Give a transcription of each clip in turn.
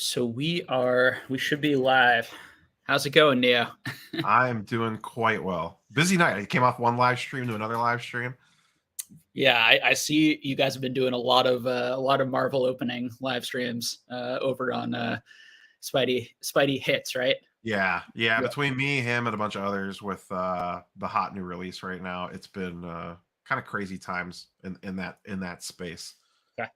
So we should be live. How's it going, Neo? I'm doing quite well. Busy night. I came off one live stream to another live stream. Yeah, I see you guys have been doing a lot of Marvel opening live streams over on Spidey Hits, right? Yeah. Yeah. Between me, him, and a bunch of others with the hot new release right now, it's been kind of crazy times in that space. Okay.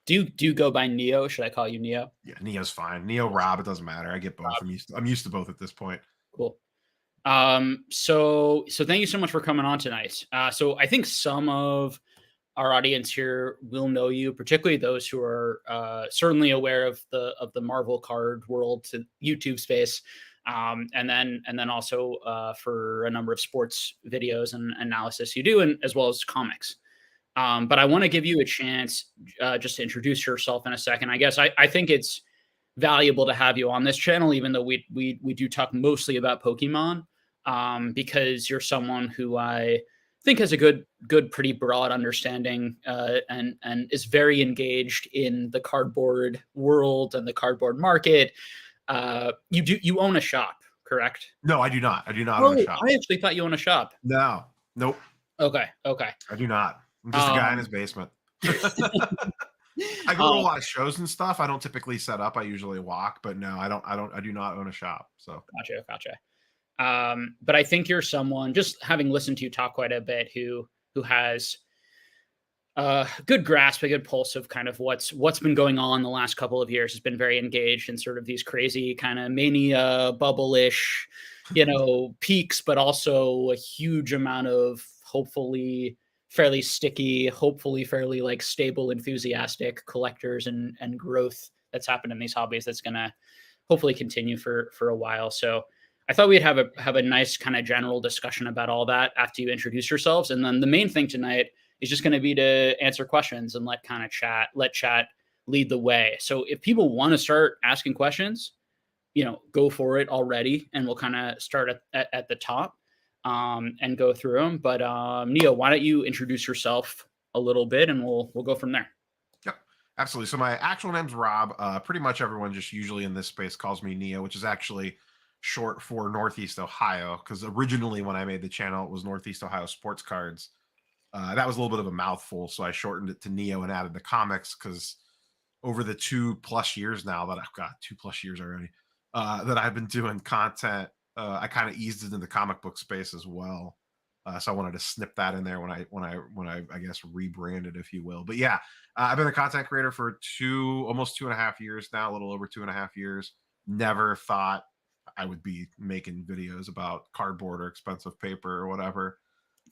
Do you go by Neo? Should I call you Neo? Yeah, Neo's fine. Neo, Rob, it doesn't matter. I get both. I'm used to both at this point. Cool. So thank you so much for coming on tonight. So I think some of our audience here will know you, particularly those who are certainly aware of the Marvel card world to YouTube space, and then also for a number of sports videos and analysis you do, and as well as comics. But I want to give you a chance just to introduce yourself in a second. I guess I think it's valuable to have you on this channel, even though we do talk mostly about Pokemon, because you're someone who I think has a good, pretty broad understanding, and is very engaged in the cardboard world and the cardboard market. You own a shop, correct? No, I do not. I do not own a shop. I actually thought you own a shop. No, nope. Okay. I do not. I'm just a guy in his basement. I go to a lot of shows and stuff. I don't typically set up. I usually walk, but no, I do not own a shop. So Gotcha. But I think you're someone, just having listened to you talk quite a bit, who has a good grasp, a good pulse of kind of what's been going on the last couple of years. Has been very engaged in sort of these crazy kind of mania bubble-ish, peaks, but also a huge amount of hopefully fairly sticky, hopefully fairly like stable, enthusiastic collectors and growth that's happened in these hobbies that's going to hopefully continue for a while. So I thought we'd have a nice kind of general discussion about all that after you introduce yourselves. And then the main thing tonight is just going to be to answer questions and let chat lead the way. So if people want to start asking questions, go for it already. And we'll kind of start at the top and go through them. But Neo, why don't you introduce yourself a little bit and we'll go from there. Yep, absolutely. So my actual name's Rob. Pretty much everyone just usually in this space calls me Neo, which is actually short for Northeast Ohio, because originally when I made the channel, it was Northeast Ohio Sports Cards. That was a little bit of a mouthful, so I shortened it to Neo and added the comics, because over the 2+ years now that I've got 2+ years already that I've been doing content, I kind of eased into the comic book space as well. So I wanted to snip that in there when I guess rebranded, if you will. But yeah, I've been a content creator for almost 2.5 years now, a little over 2.5 years. Never thought I would be making videos about cardboard or expensive paper or whatever.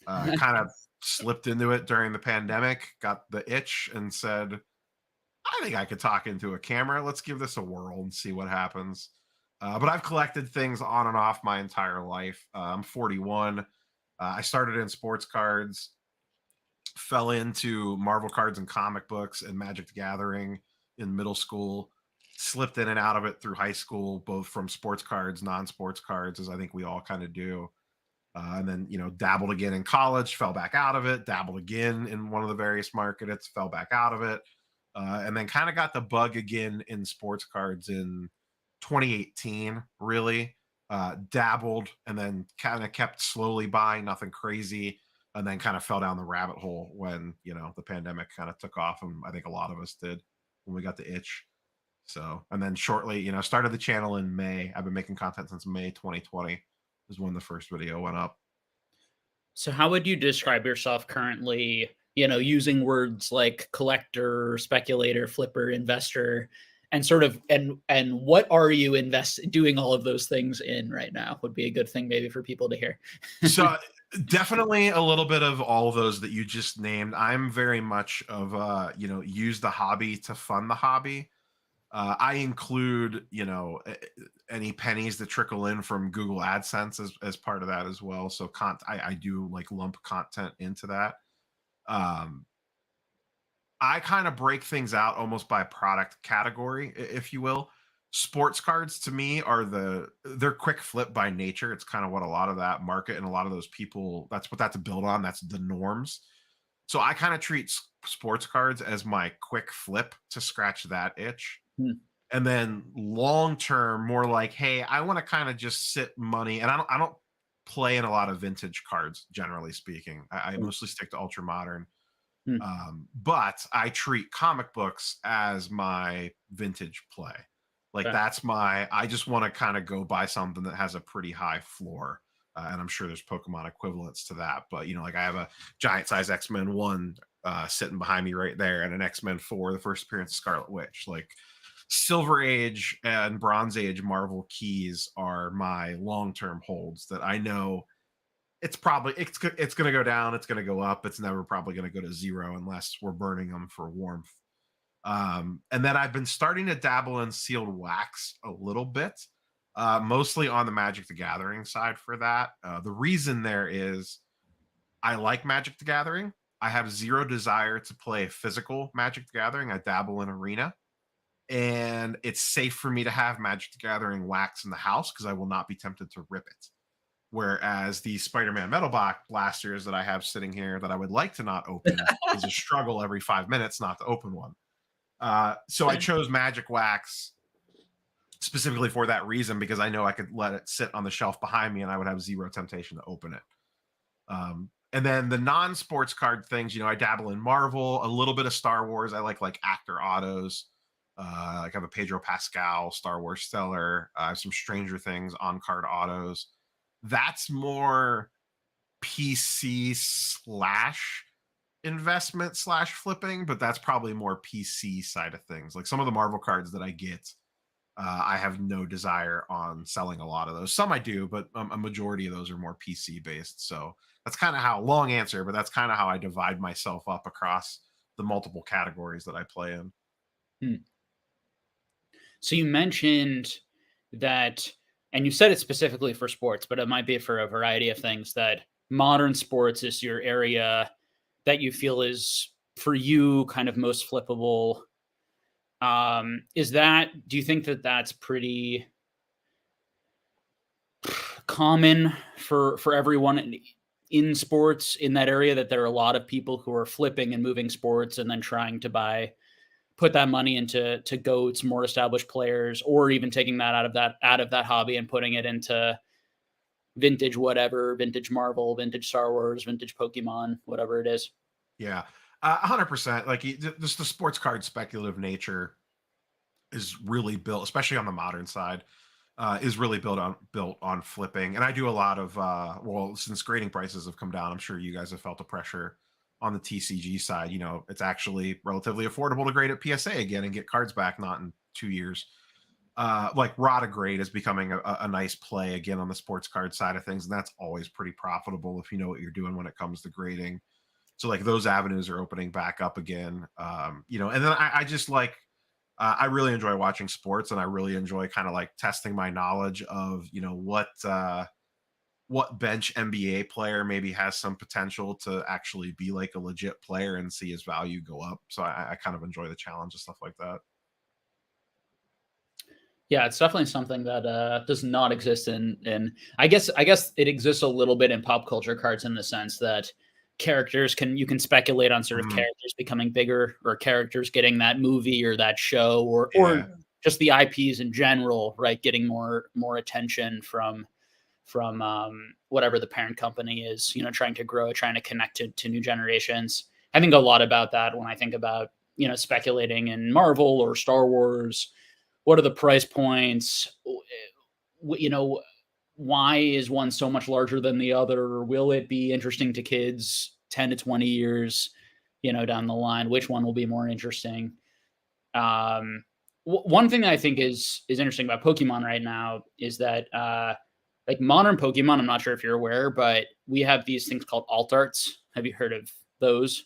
Kind of slipped into it during the pandemic, got the itch and said, I think I could talk into a camera. Let's give this a whirl and see what happens. But I've collected things on and off my entire life. I'm 41. I started in sports cards, fell into Marvel cards and comic books and Magic the Gathering in middle school, slipped in and out of it through high school, both from sports cards, non-sports cards, as I think we all kind of do. And then, dabbled again in college, fell back out of it, dabbled again in one of the various markets, fell back out of it. And then kind of got the bug again in sports cards in 2018, really. Dabbled and then kind of kept slowly buying, nothing crazy, and then kind of fell down the rabbit hole when, the pandemic kind of took off, and I think a lot of us did when we got the itch. So, and then shortly, started the channel in May. I've been making content since May 2020 is when the first video went up. So how would you describe yourself currently, using words like collector, speculator, flipper, investor, and sort of, and what are you doing all of those things in right now would be a good thing maybe for people to hear. So definitely a little bit of all of those that you just named. I'm very much of, use the hobby to fund the hobby. I include, any pennies that trickle in from Google AdSense as part of that as well. So I do like lump content into that. I kind of break things out almost by product category, if you will. Sports cards to me they're quick flip by nature. It's kind of what a lot of that market and a lot of those people, that's what that's built on. That's the norms. So I kind of treat sports cards as my quick flip to scratch that itch. And then long term, more like, hey, I want to kind of just sit money, and I don't play in a lot of vintage cards, generally speaking. I Mm, mostly stick to ultra modern. mm, But I treat comic books as my vintage play. Like, okay. that's my, I just want to kind of go buy something that has a pretty high floor. And I'm sure there's Pokemon equivalents to that. But, like I have a giant size X-Men 1 sitting behind me right there, and an X-Men 4, the first appearance of Scarlet Witch. Like, Silver Age and Bronze Age Marvel keys are my long-term holds that I know it's going to go down, it's going to go up, it's never probably going to go to zero unless we're burning them for warmth. And then I've been starting to dabble in sealed wax a little bit, mostly on the Magic the Gathering side for that. The reason there is I like Magic the Gathering. I have zero desire to play physical Magic the Gathering. I dabble in Arena, and it's safe for me to have Magic the Gathering wax in the house because I will not be tempted to rip it. Whereas the Spider-Man Metal Box blasters that I have sitting here that I would like to not open is a struggle every 5 minutes not to open one. So I chose Magic Wax specifically for that reason, because I know I could let it sit on the shelf behind me and I would have zero temptation to open it. And then the non-sports card things, I dabble in Marvel, a little bit of Star Wars. I like actor autos. Like I have a Pedro Pascal Star Wars Stellar. I have some Stranger Things on card autos. That's more PC slash investment slash flipping, but that's probably more PC side of things. Like some of the Marvel cards that I get, I have no desire on selling a lot of those. Some I do, but a majority of those are more PC based. So that's kind of how, long answer, but that's kind of how I divide myself up across the multiple categories that I play in. Hmm. So you mentioned that, and you said it specifically for sports, but it might be for a variety of things, that modern sports is your area that you feel is for you kind of most flippable. Do you think that that's pretty common for everyone in sports in that area, that there are a lot of people who are flipping and moving sports and then trying to put that money into goats, more established players, or even taking that out of that hobby and putting it into vintage whatever, vintage Marvel, vintage Star Wars, vintage Pokemon, whatever it is? Yeah, 100%. Like just the sports card speculative nature is really built, especially on the modern side, is really built on flipping. And I do a lot of well, since grading prices have come down, I'm sure you guys have felt the pressure on the TCG side. It's actually relatively affordable to grade at PSA again and get cards back, not in 2 years. Like Rata grade is becoming a nice play again on the sports card side of things, and that's always pretty profitable if you know what you're doing when it comes to grading. So like those avenues are opening back up again. And then I just like I really enjoy watching sports, and I really enjoy kind of like testing my knowledge of what bench NBA player maybe has some potential to actually be like a legit player and see his value go up. So I kind of enjoy the challenge and stuff like that. Yeah, it's definitely something that does not exist in I guess it exists a little bit in pop culture cards, in the sense that you can speculate on sort of Mhm. characters becoming bigger, or characters getting that movie or that show, or Yeah. just the IPs in general, right? Getting more attention from whatever the parent company is, trying to grow, trying to connect to new generations. I think a lot about that when I think about, speculating in Marvel or Star Wars. What are the price points? You know, why is one so much larger than the other? Will it be interesting to kids 10 to 20 years, down the line? Which one will be more interesting? Um, One thing that I think is interesting about Pokemon right now is that like modern Pokemon, I'm not sure if you're aware, but we have these things called alt arts. Have you heard of those?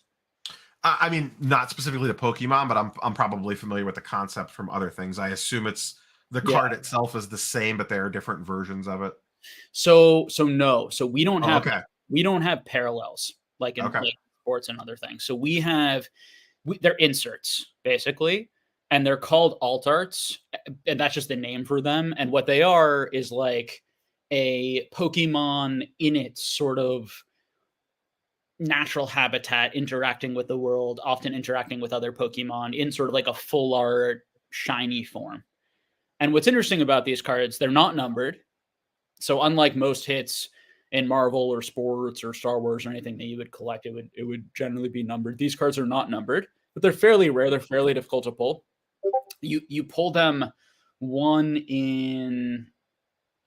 I mean, not specifically to Pokemon, but I'm probably familiar with the concept from other things. I assume it's the Yeah. card itself is the same, but there are different versions of it. So no. So we don't Oh, have okay. parallels like in Okay. like sports and other things. So they're inserts basically, and they're called alt arts, and that's just the name for them. And what they are is like a Pokemon in its sort of natural habitat, interacting with the world, often interacting with other Pokemon in sort of like a full art shiny form. And what's interesting about these cards, they're not numbered. So unlike most hits in Marvel or sports or Star Wars or anything that you would collect, it would generally be numbered. These cards are not numbered, but they're fairly rare. They're fairly difficult to pull. You pull them one in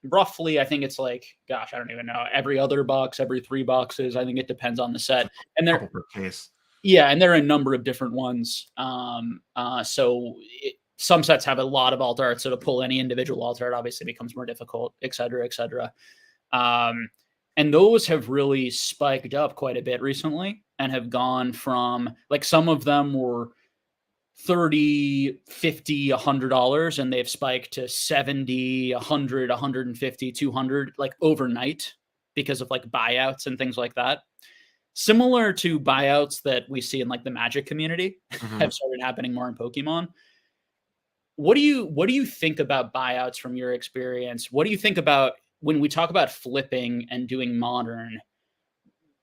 roughly, I think it's like, gosh, I don't even know, every other box, every 3 boxes. I think it depends on the set. And they're couple per case. Yeah, and there are a number of different ones. Some sets have a lot of alt art, so to pull any individual alt art obviously becomes more difficult, et cetera, et cetera. And those have really spiked up quite a bit recently and have gone from, like, some of them were $30, $50, $100, and they've spiked to 70, 100, 150, 200, like overnight because of like buyouts and things like that. Similar to buyouts that we see in like the Magic community have started happening more in Pokemon. What do you think about buyouts from your experience? What do you think about when we talk about flipping and doing modern?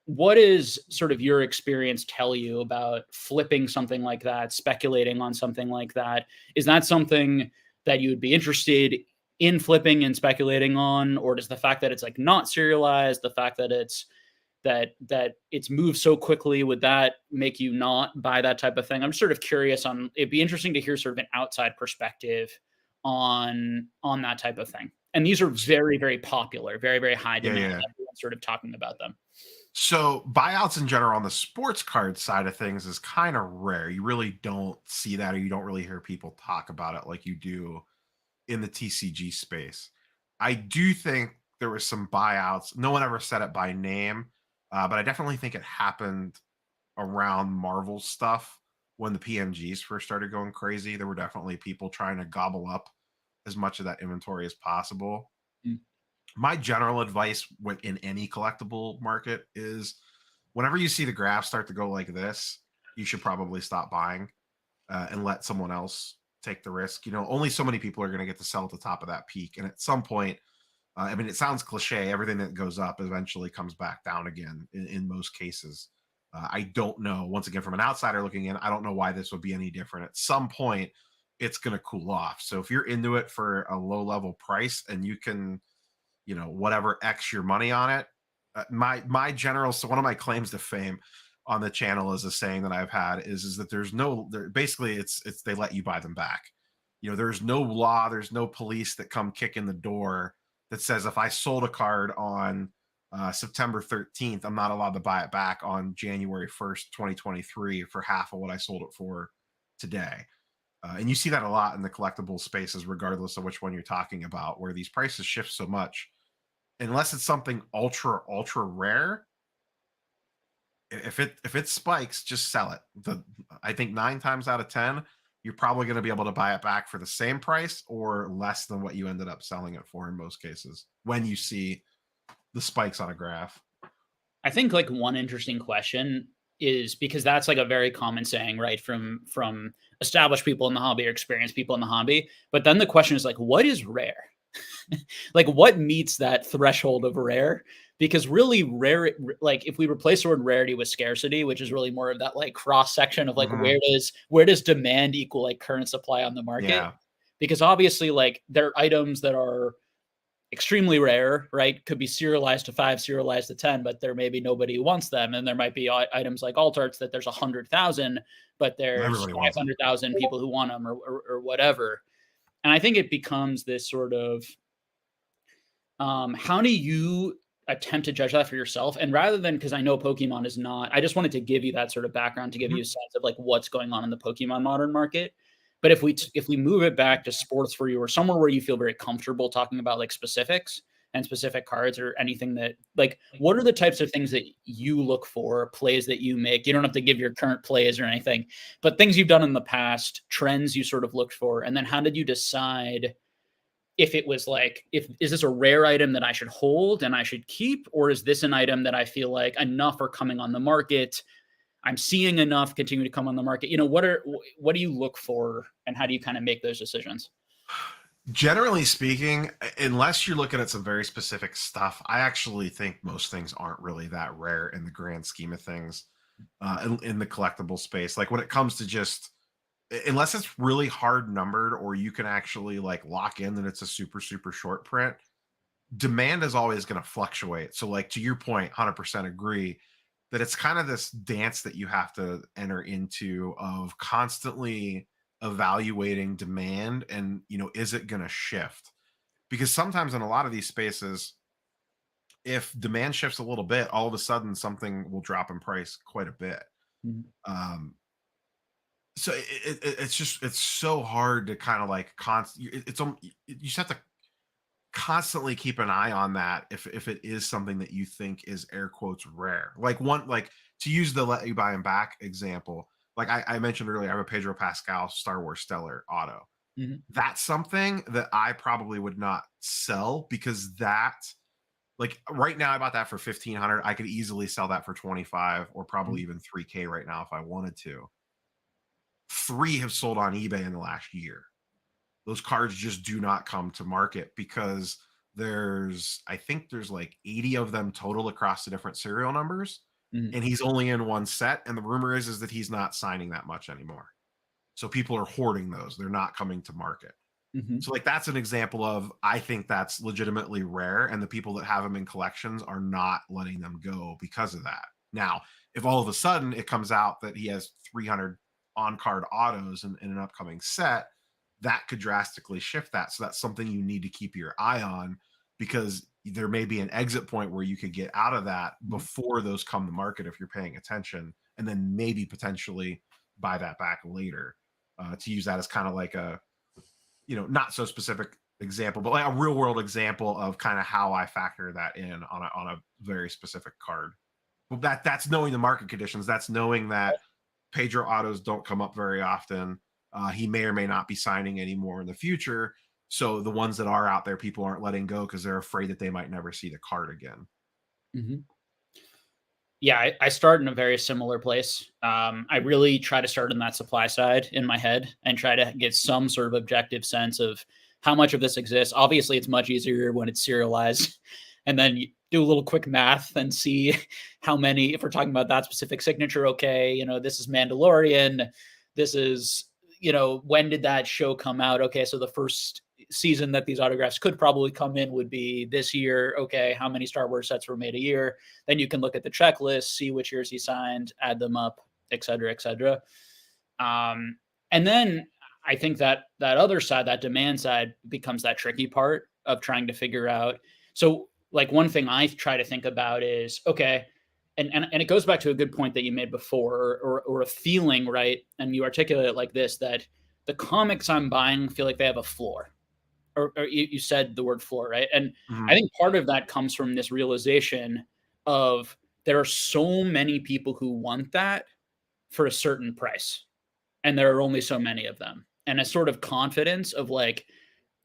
What is sort of your experience tell you about flipping something like that, speculating on something like that? Is that something that you would be interested in flipping and speculating on? Or does the fact that it's like not serialized, the fact that it's moved so quickly, would that make you not buy that type of thing? I'm sort of curious on, it'd be interesting to hear sort of an outside perspective on that type of thing. And these are very, very popular, very, very high demand. Yeah. Everyone's sort of talking about them. So buyouts in general on the sports card side of things is kind of rare. You really don't see that, or you don't really hear people talk about it like you do in the TCG space. I do think there was some buyouts. No one ever said it by name, but I definitely think it happened around Marvel stuff when the PMGs first started going crazy. There were definitely people trying to gobble up as much of that inventory as possible. My general advice in any collectible market is whenever you see the graph start to go like this, you should probably stop buying and let someone else take the risk. Only so many people are going to get to sell at the top of that peak. And at some point, I mean, it sounds cliche. Everything that goes up eventually comes back down again in most cases. I don't know. Once again, from an outsider looking in, I don't know why this would be any different. At some point, it's going to cool off. So if you're into it for a low level price and you can, whatever X your money on it. My general, so one of my claims to fame on the channel is a saying that I've had is that basically it's they let you buy them back. There's no law, there's no police that come kick in the door that says if I sold a card on September 13th, I'm not allowed to buy it back on January 1st, 2023 for half of what I sold it for today. And you see that a lot in the collectible spaces, regardless of which one you're talking about, where these prices shift so much. Unless it's something ultra, ultra rare, if it spikes, just sell it. I think 9 times out of 10, you're probably going to be able to buy it back for the same price or less than what you ended up selling it for in most cases when you see the spikes on a graph. I think like one interesting question is, because that's like a very common saying, right? From established people in the hobby or experienced people in the hobby. But then the question is like, what is rare? Like what meets that threshold of rare? Because really rare, like if we replace the word rarity with scarcity, which is really more of that like cross section of like where does demand equal like current supply on the market? Yeah. Because obviously like there are items that are extrememely rare, right? Could be serialized to 5, serialized to 10, but there may be nobody who wants them. And there might be items like alt arts that there's 100,000, but there's 500,000 people who want them or whatever. And I think it becomes this sort of, how do you attempt to judge that for yourself? And rather than, because I know Pokemon is not, I just wanted to give you that sort of background to give you a sense of like what's going on in the Pokemon modern market. But if we move it back to sports for you, or somewhere where you feel very comfortable talking about like specifics and specific cards or anything that like, what are the types of things that you look for, plays that you make? You don't have to give your current plays or anything, but things you've done in the past, trends you sort of looked for. And then how did you decide if it was like, is this a rare item that I should hold and I should keep? Or is this an item that I feel like enough are coming on the market, I'm seeing enough continue to come on the market? What do you look for and how do you kind of make those decisions? Generally speaking, unless you're looking at some very specific stuff, I actually think most things aren't really that rare in the grand scheme of things in the collectible space. Like when it comes to just unless it's really hard numbered or you can actually like lock in that it's a super super short print, demand is always going to fluctuate. So like to your point, 100% agree that it's kind of this dance that you have to enter into of constantly evaluating demand and, is it going to shift? Because sometimes in a lot of these spaces, if demand shifts a little bit, all of a sudden something will drop in price quite a bit. Mhm. Um, so it's so hard to kind of like you just have to constantly keep an eye on that if it is something that you think is air quotes rare. Like to use the let you buy them back example, like I mentioned earlier, I have a Pedro Pascal Star Wars Stellar auto. Mhm. That's something that I probably would not sell because that like right now I bought that for 1500. I could easily sell that for 25 or probably Mhm. even 3K right now if I wanted to. Three have sold on eBay in the last year. Those cards just do not come to market because I think there's like 80 of them total across the different serial numbers, Mhm. and he's only in one set, and the rumor is that he's not signing that much anymore. So people are hoarding those. They're not coming to market. Mhm. So like that's an example of I think that's legitimately rare, and the people that have them in collections are not letting them go because of that. Now, if all of a sudden it comes out that he has 300 on-card autos in an upcoming set, that could drastically shift that. So that's something you need to keep your eye on because there may be an exit point where you could get out of that Mhm. before those come to market if you're paying attention, and then maybe potentially buy that back later. To use that as kind of like a not so specific example, but like a real world example of kind of how I factor that in on a very specific card. Well, that's knowing the market conditions. That's knowing that Pedro autos don't come up very often. He may or may not be signing anymore in the future. So the ones that are out there, people aren't letting go because they're afraid that they might never see the card again. Mhm. Yeah, I start in a very similar place. I really try to start on that supply side in my head and try to get some sort of objective sense of how much of this exists. Obviously, it's much easier when it's serialized, and then you do a little quick math and see how many. If we're talking about that specific signature, okay, this is Mandalorian. This is when did that show come out? Okay, so the first season that these autographs could probably come in would be this year. Okay, how many Star Wars sets were made a year? Then you can look at the checklist, see which years he signed, add them up, et cetera, et cetera. And then I think that that other side, that demand side, becomes that tricky part of trying to figure out. So, like one thing I try to think about is okay, and it goes back to a good point that you made before, or a feeling, right? And you articulate it like this: that the comics I'm buying feel like they have a floor, or you said the word floor, right? And I Mhm. think part of that comes from this realization of there are so many people who want that for a certain price, and there are only so many of them. And a sort of confidence of like,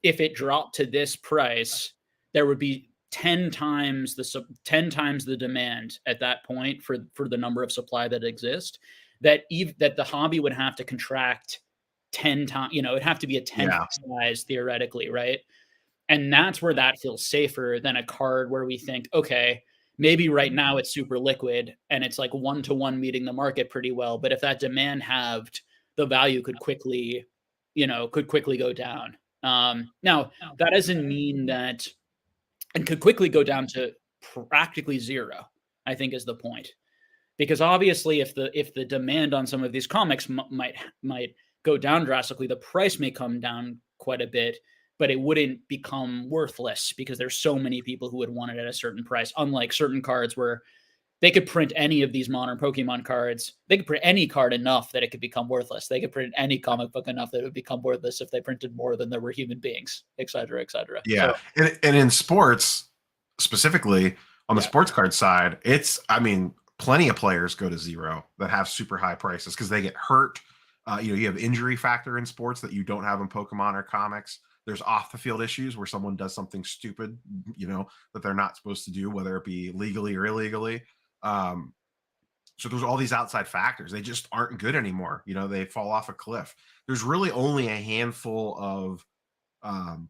if it dropped to this price, there would be 10 times 10 times the demand at that point for the number of supply that exists, that the hobby would have to contract 10 times, it'd have to be a tenth Yeah. size theoretically, right? And that's where that feels safer than a card where we think, okay, maybe right now it's super liquid and it's like one to one meeting the market pretty well. But if that demand halved, the value could quickly go down. Now, that doesn't mean that, and could quickly go down to practically zero, I think is the point. Because obviously, if the demand on some of these comics might go down drastically, the price may come down quite a bit, but it wouldn't become worthless because there's so many people who would want it at a certain price. Unlike certain cards where they could print any of these modern Pokemon cards, they could print any card enough that it could become worthless. They could print any comic book enough that it would become worthless if they printed more than there were human beings, et cetera, et cetera. Yeah. So And in sports, specifically on the yeah. sports card side, I mean, plenty of players go to zero that have super high prices because they get hurt. You have injury factor in sports that you don't have in Pokemon or comics. There's off the field issues where someone does something stupid, that they're not supposed to do, whether it be legally or illegally. Um, so there's all these outside factors. They just aren't good anymore. They fall off a cliff. There's really only a handful of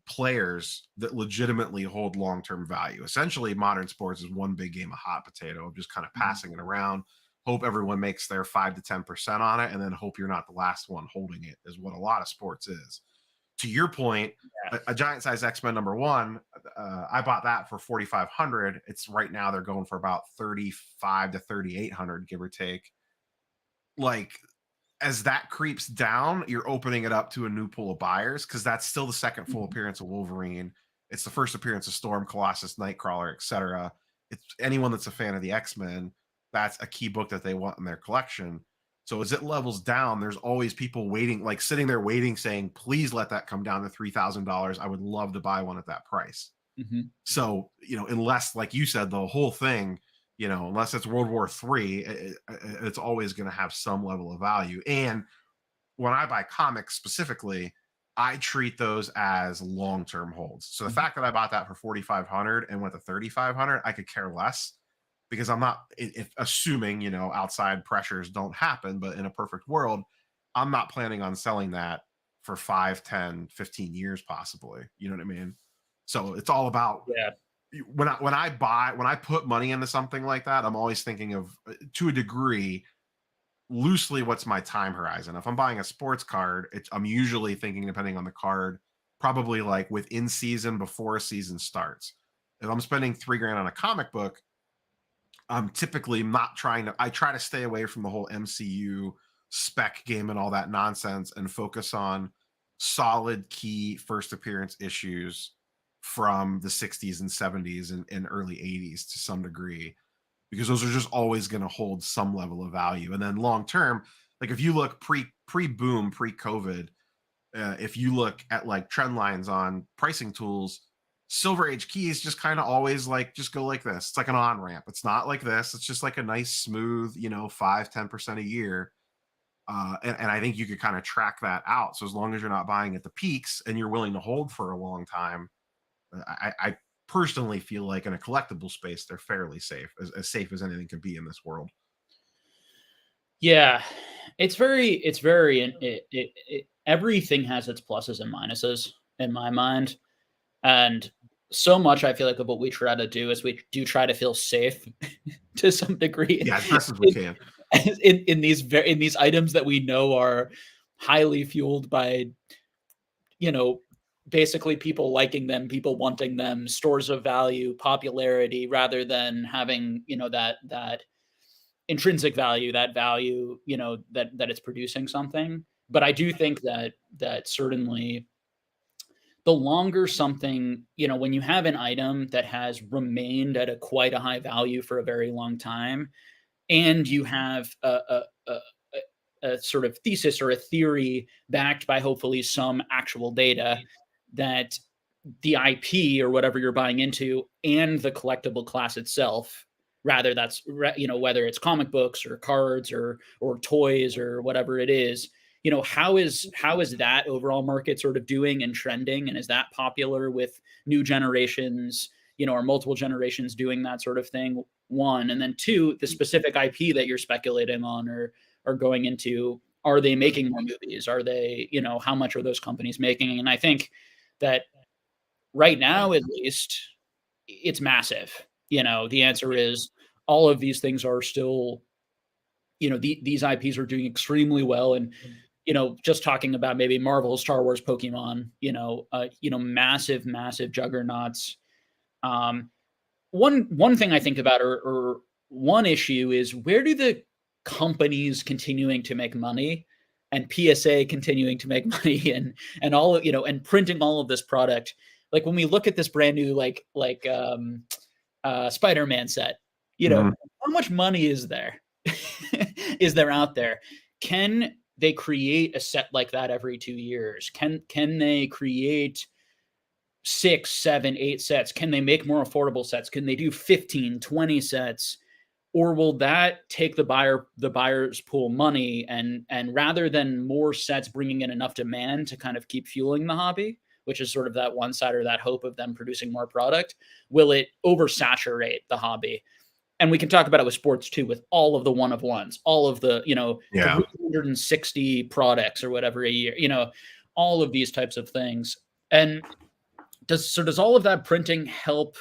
players that legitimately hold long term value. Essentially, modern sports is one big game of hot potato of just kind of Mhm. passing it around, hope everyone makes their 5 to 10% on it, and then hope you're not the last one holding it, is what a lot of sports is. To your point, a giant size X-Men #1, I bought that for 4,500. It's right now they're going for about 35 to 3,800, give or take. Like, as that creeps down, you're opening it up to a new pool of buyers, because that's still the second full appearance of Wolverine. It's the first appearance of Storm, Colossus, Nightcrawler, etc. It's anyone that's a fan of the X-Men, that's a key book that they want in their collection. So as it levels down, there's always people waiting, like sitting there waiting, saying, please let that come down to $3,000. I would love to buy one at that price. So, unless, like you said, the whole thing, unless it's World War III, it's always going to have some level of value. And when I buy comics specifically, I treat those as long-term holds. So the fact that I bought that for 4,500 and went to 3,500, I could care less, because I'm not, if assuming, outside pressures don't happen, but in a perfect world, I'm not planning on selling that for 5, 10, 15 years, possibly. You know what I mean? So it's all about, when I put money into something like that, I'm always thinking of, to a degree, loosely, what's my time horizon. If I'm buying a sports card, I'm usually thinking, depending on the card, probably like within season, before a season starts. If I'm spending $3,000 on a comic book, I'm typically not I try to stay away from the whole MCU spec game and all that nonsense, and focus on solid key first appearance issues from the 60s and 70s and early 80s to some degree, because those are just always going to hold some level of value. And then long term, like if you look pre-boom, pre-COVID, if you look at like trend lines on pricing tools, Silver Age keys just kind of always just go like this. It's like an on ramp. It's not like this. It's just like a nice smooth, 5-10% a year. And I think you could kind of track that out. So as long as you're not buying at the peaks and you're willing to hold for a long time, I personally feel like in a collectible space, they're fairly safe, as safe as anything can be in this world. Yeah, it's very, everything has its pluses and minuses in my mind. And so much, I feel like, of what we try to do is we do try to feel safe to some degree. Yeah, as best as we can. In these items that we know are highly fueled by, basically people liking them, people wanting them, stores of value, popularity, rather than having, that intrinsic value, that value, that it's producing something. But I do think that certainly, the longer something, when you have an item that has remained at quite a high value for a very long time, and you have a sort of thesis or a theory backed by hopefully some actual data, that the IP or whatever you're buying into and the collectible class itself, whether it's comic books or cards or toys or whatever it is, how is that overall market sort of doing and trending? And is that popular with new generations, or multiple generations doing that sort of thing? One. And then two, the specific IP that you're speculating on or going into, are they making more movies? Are they, how much are those companies making? And I think that right now, at least, it's massive. The answer is all of these things are still, these IPs are doing extremely well. And, just talking about maybe Marvel, Star Wars, Pokemon, massive, massive juggernauts. One thing I think about, or one issue, is where do the companies continuing to make money and PSA continuing to make money and all of, and printing all of this product, like when we look at this brand new Spider-Man set, how much money is there? Is there out there? Can they create a set like that every 2 years? Can they create 6, 7, 8 sets? Can they make more affordable sets? Can they do 15, 20 sets? Or will that take the buyer's pool money, and rather than more sets bringing in enough demand to kind of keep fueling the hobby, which is sort of that one side or that hope of them producing more product, will it oversaturate the hobby? And we can talk about it with sports too, with all of the one of ones, all of the, 360 products or whatever a year, all of these types of things. And does all of that printing help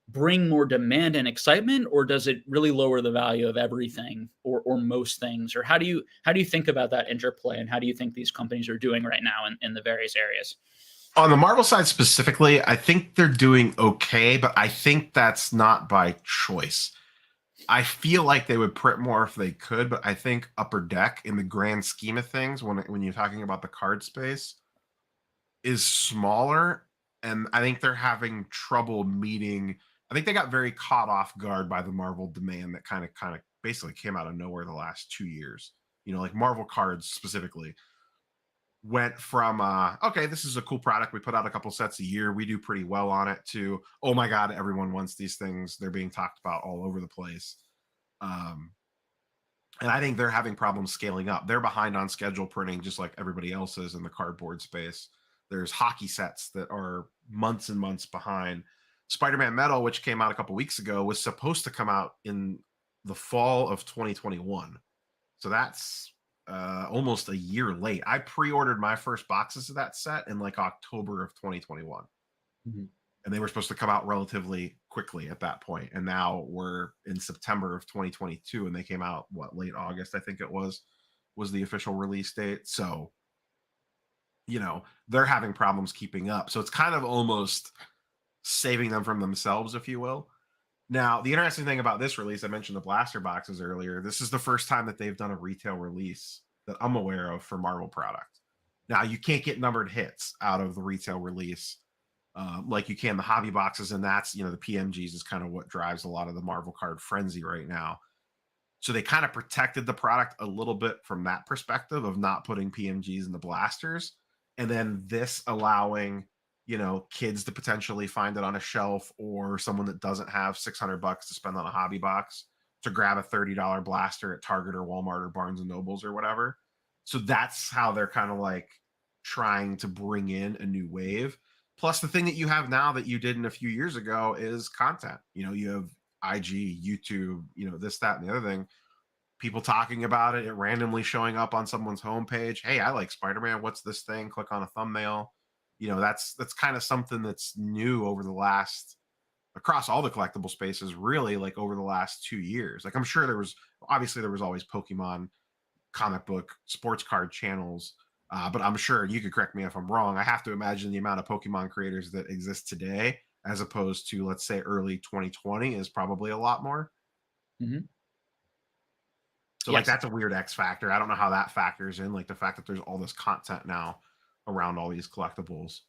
bring more demand and excitement, or does it really lower the value of everything or most things? Or how do you think about that interplay, and how do you think these companies are doing right now in the various areas? On the Marvel side specifically, I think they're doing okay, but I think that's not by choice. I feel like they would print more if they could, but I think Upper Deck, in the grand scheme of things, when you're talking about the card space, is smaller, and I think they're having trouble meeting. I think they got very caught off guard by the Marvel demand that kind of basically came out of nowhere the last 2 years. Like Marvel cards specifically went from okay, this is a cool product, we put out a couple sets a year, we do pretty well on it, to oh my god, everyone wants these things, they're being talked about all over the place. And I think they're having problems scaling up. They're behind on schedule printing just like everybody else is in the cardboard space. There's hockey sets that are months and months behind. Spider-Man Metal, which came out a couple weeks ago, was supposed to come out in the fall of 2021. So that's almost a year late. I pre-ordered my first boxes of that set in like October of 2021. Mm-hmm. And they were supposed to come out relatively quickly at that point. And now we're in September of 2022, and they came out, late August, I think it was the official release date. So, they're having problems keeping up. So it's kind of almost saving them from themselves, if you will. Now, the interesting thing about this release, I mentioned the blaster boxes earlier. This is the first time that they've done a retail release that I'm aware of for Marvel product. Now, you can't get numbered hits out of the retail release like you can the hobby boxes, and that's, the PMGs is kind of what drives a lot of the Marvel card frenzy right now. So they kind of protected the product a little bit from that perspective of not putting PMGs in the blasters, and then this allowing kids to potentially find it on a shelf, or someone that doesn't have $600 to spend on a hobby box to grab a $30 blaster at Target or Walmart or Barnes and Nobles or whatever. So that's how they're kind of like trying to bring in a new wave. Plus, the thing that you have now that you didn't a few years ago is content. You have IG, YouTube, this, that, and the other thing. People talking about it randomly showing up on someone's homepage. Hey, I like Spider-Man. What's this thing? Click on a thumbnail. That's kind of something that's new over the last, across all the collectible spaces, really, like over the last 2 years. Like, I'm sure there was always Pokemon comic book sports card channels. But I'm sure, you could correct me if I'm wrong, I have to imagine the amount of Pokemon creators that exist today, as opposed to, let's say, early 2020, is probably a lot more. Mm-hmm. So, yes, like, that's a weird X factor. I don't know how that factors in, like the fact that there's all this content now around all these collectibles.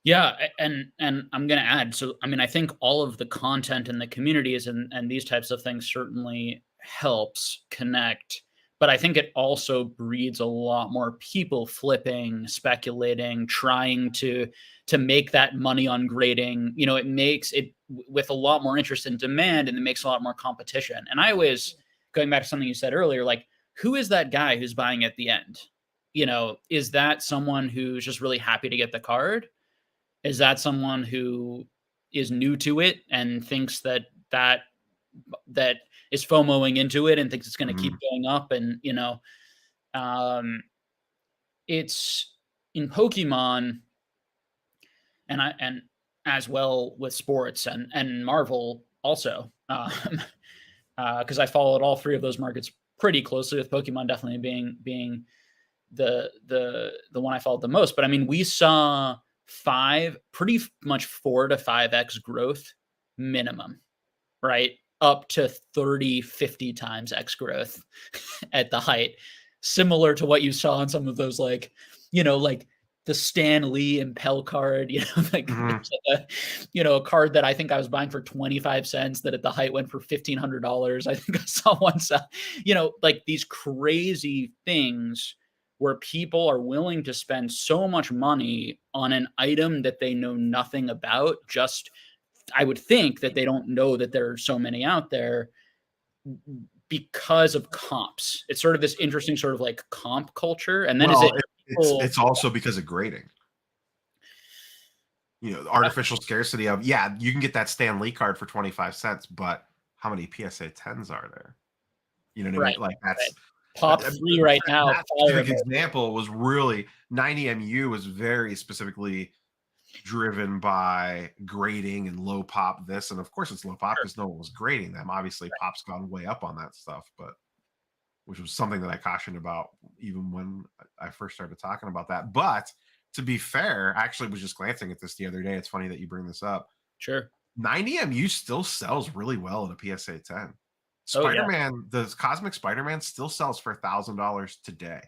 Yeah, and I'm going to add, so, I mean, I think all of the content in the communities and these types of things certainly helps connect. But I think it also breeds a lot more people flipping, speculating, trying to make that money on grading. It makes it with a lot more interest and demand, and it makes a lot more competition. And I always, going back to something you said earlier, like, who is that guy who's buying at the end? Is that someone who's just really happy to get the card? Is that someone who is new to it and thinks that is FOMOing into it and thinks it's going to keep going up? And, it's in Pokemon and as well with sports and Marvel also, because I followed all three of those markets pretty closely, with Pokemon definitely being the one I followed the most. But I mean, we saw pretty much 4 to 5x growth minimum, right? Up to 30, 50 times X growth at the height, similar to what you saw on some of those, like the Stan Lee Impel card, a card that I think I was buying for 25 cents that at the height went for $1,500. I think I saw one sell, like these crazy things where people are willing to spend so much money on an item that they know nothing about. Just, I would think that they don't know that there are so many out there because of comps. It's sort of this interesting sort of like comp culture. And then it's also because of grading. The artificial scarcity of, you can get that Stan Lee card for 25 cents, but how many PSA 10s are there? You know what I mean? Like, that's right. Top 3 right now. That specific example was really 90 MU was very specifically driven by grading and low pop this. And of course it's low pop because no one was grading them. Obviously pop's gone way up on that stuff, but which was something that I cautioned about even when I first started talking about that. But to be fair, I actually was just glancing at this the other day. It's funny that you bring this up. Sure. 90MU still sells really well at a PSA 10. Oh yeah. Spider-Man, the Cosmic Spider-Man still sells for $1,000 today.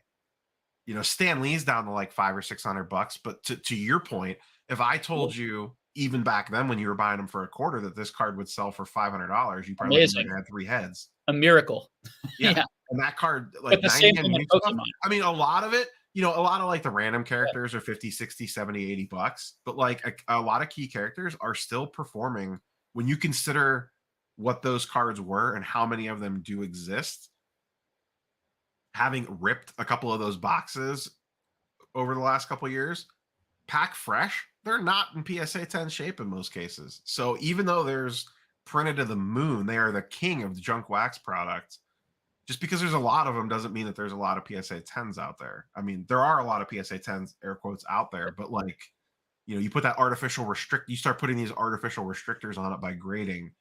You know, Stan Lee's down to like $500 or $600. But to your point, if I told you even back then when you were buying them for a quarter that this card would sell for $500, you probably would have had 3 heads. A miracle. Yeah. Yeah. And that card, like But the same 90 thing MU with stuff, Pokemon. I mean, a lot of it, you know, a lot of like the random characters are 50, 60, 70, $80. But like a lot of key characters are still performing when you consider what those cards were and how many of them do exist. Having ripped a couple of those boxes over the last couple of years, pack fresh, they're not in PSA 10 shape in most cases. So even though there's printed to the moon, they are the king of the junk wax product. Just because there's a lot of them doesn't mean that there's a lot of PSA 10s out there. I mean, there are a lot of PSA 10s, air quotes, out there, but like, you know, you put that you start putting these artificial restrictors on it by grading,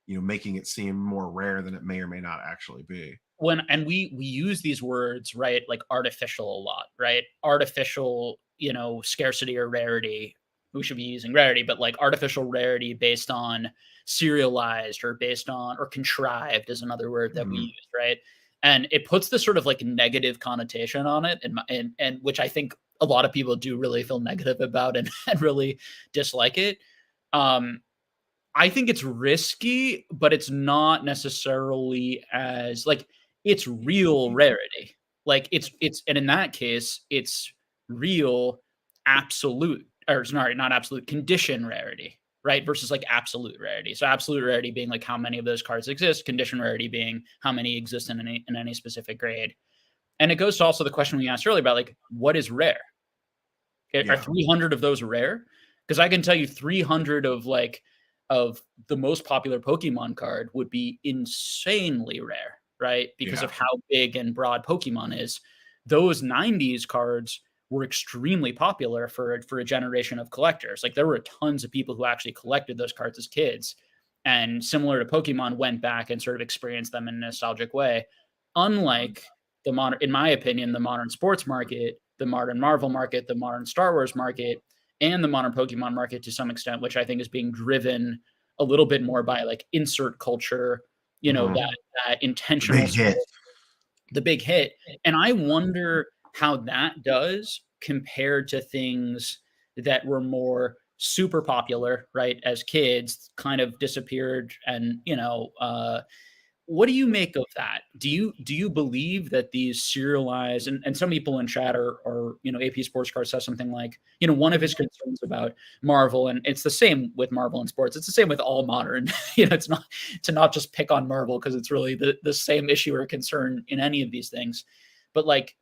you know, making it seem more rare than it may or may not actually be. And we use these words, right, like artificial a lot, right? Artificial, you know, scarcity or rarity. We should be using rarity, but like artificial rarity based on serialized or based on or contrived is another word that we use, right? And it puts this sort of like negative connotation on it, and which I think a lot of people do really feel negative about and really dislike it. I think it's risky, but it's not necessarily as like it's real rarity. Like and in that case, it's real absolute or sorry, not absolute condition rarity, right? Versus like absolute rarity. So absolute rarity being like how many of those cards exist, condition rarity being how many exist in any specific grade. And it goes to also the question we asked earlier about like what is rare? Are 300 of those rare? Because I can tell you 300 of the most popular Pokemon card would be insanely rare, right? Because of how big and broad Pokemon is. Those 90s cards were extremely popular for a generation of collectors. Like there were tons of people who actually collected those cards as kids. And similar to Pokemon, went back and sort of experienced them in a nostalgic way. Unlike the modern, in my opinion, the modern sports market, the modern Marvel market, the modern Star Wars market, and the modern Pokemon market to some extent, which I think is being driven a little bit more by like insert culture, you know, that intentional the big hit. And I wonder how that does compared to things that were more super popular, right? As kids kind of disappeared and, you know, what do you make of that? Do you believe that these serialized and some people in chat are you know AP Sports Card says something like you know one of his concerns about Marvel and it's the same with Marvel and sports. It's the same with all modern. You know, it's not to not just pick on Marvel because it's really the same issue or concern in any of these things. But like,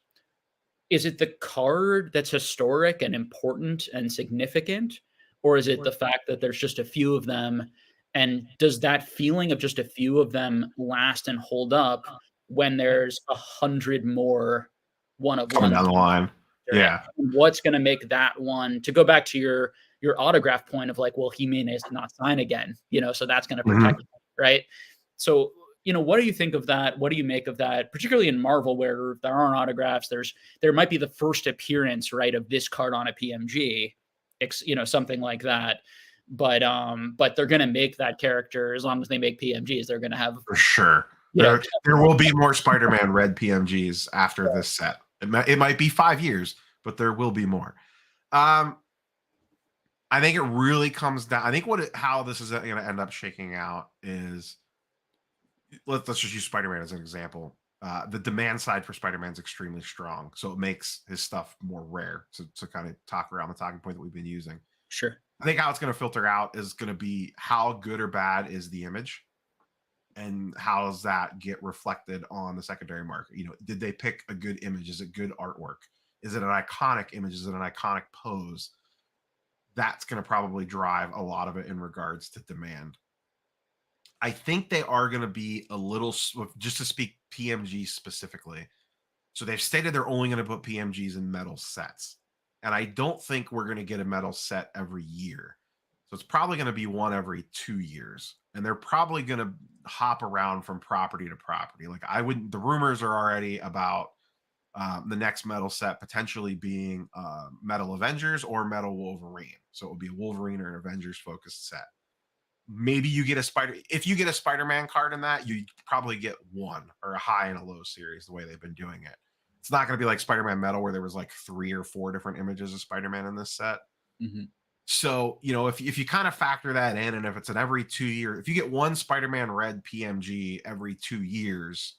is it the card that's historic and important and significant, or is it the fact that there's just a few of them? And does that feeling of just a few of them last and hold up when there's 100 more one of coming one? Down the line. Yeah. What's going to make that one to go back to your autograph point of like, well, he may not sign again, you know, so that's going to protect him, right? So, you know, what do you think of that? What do you make of that, particularly in Marvel where there aren't autographs? There might be the first appearance, right, of this card on a PMG, you know, something like that. But they're gonna make that character as long as they make PMGs. They're gonna have for sure. There will be more Spider-Man red PMGs after this set. It might be 5 years, but there will be more. I think it really comes down. I think how this is going to end up shaking out is let's just use Spider-Man as an example. The demand side for Spider-Man is extremely strong, so it makes his stuff more rare. To kind of talk around the talking point that we've been using. Sure. I think how it's going to filter out is going to be how good or bad is the image and how does that get reflected on the secondary market? You know, did they pick a good image? Is it good artwork? Is it an iconic image? Is it an iconic pose? That's going to probably drive a lot of it in regards to demand. I think they are going to be a little, just to speak PMG specifically. So they've stated they're only going to put PMGs in metal sets. And I don't think we're going to get a metal set every year. So it's probably going to be one every 2 years. And they're probably going to hop around from property to property. Like I wouldn't, the rumors are already about the next metal set potentially being Metal Avengers or Metal Wolverine. So it would be a Wolverine or an Avengers focused set. Maybe you get a if you get a Spider-Man card in that, you probably get one or a high and a low series the way they've been doing it. It's not going to be like Spider-Man Metal where there was like 3 or 4 different images of Spider-Man in this set. Mm-hmm. So, you know, if you kind of factor that in, and if it's an every 2 year, if you get one Spider-Man Red PMG every 2 years,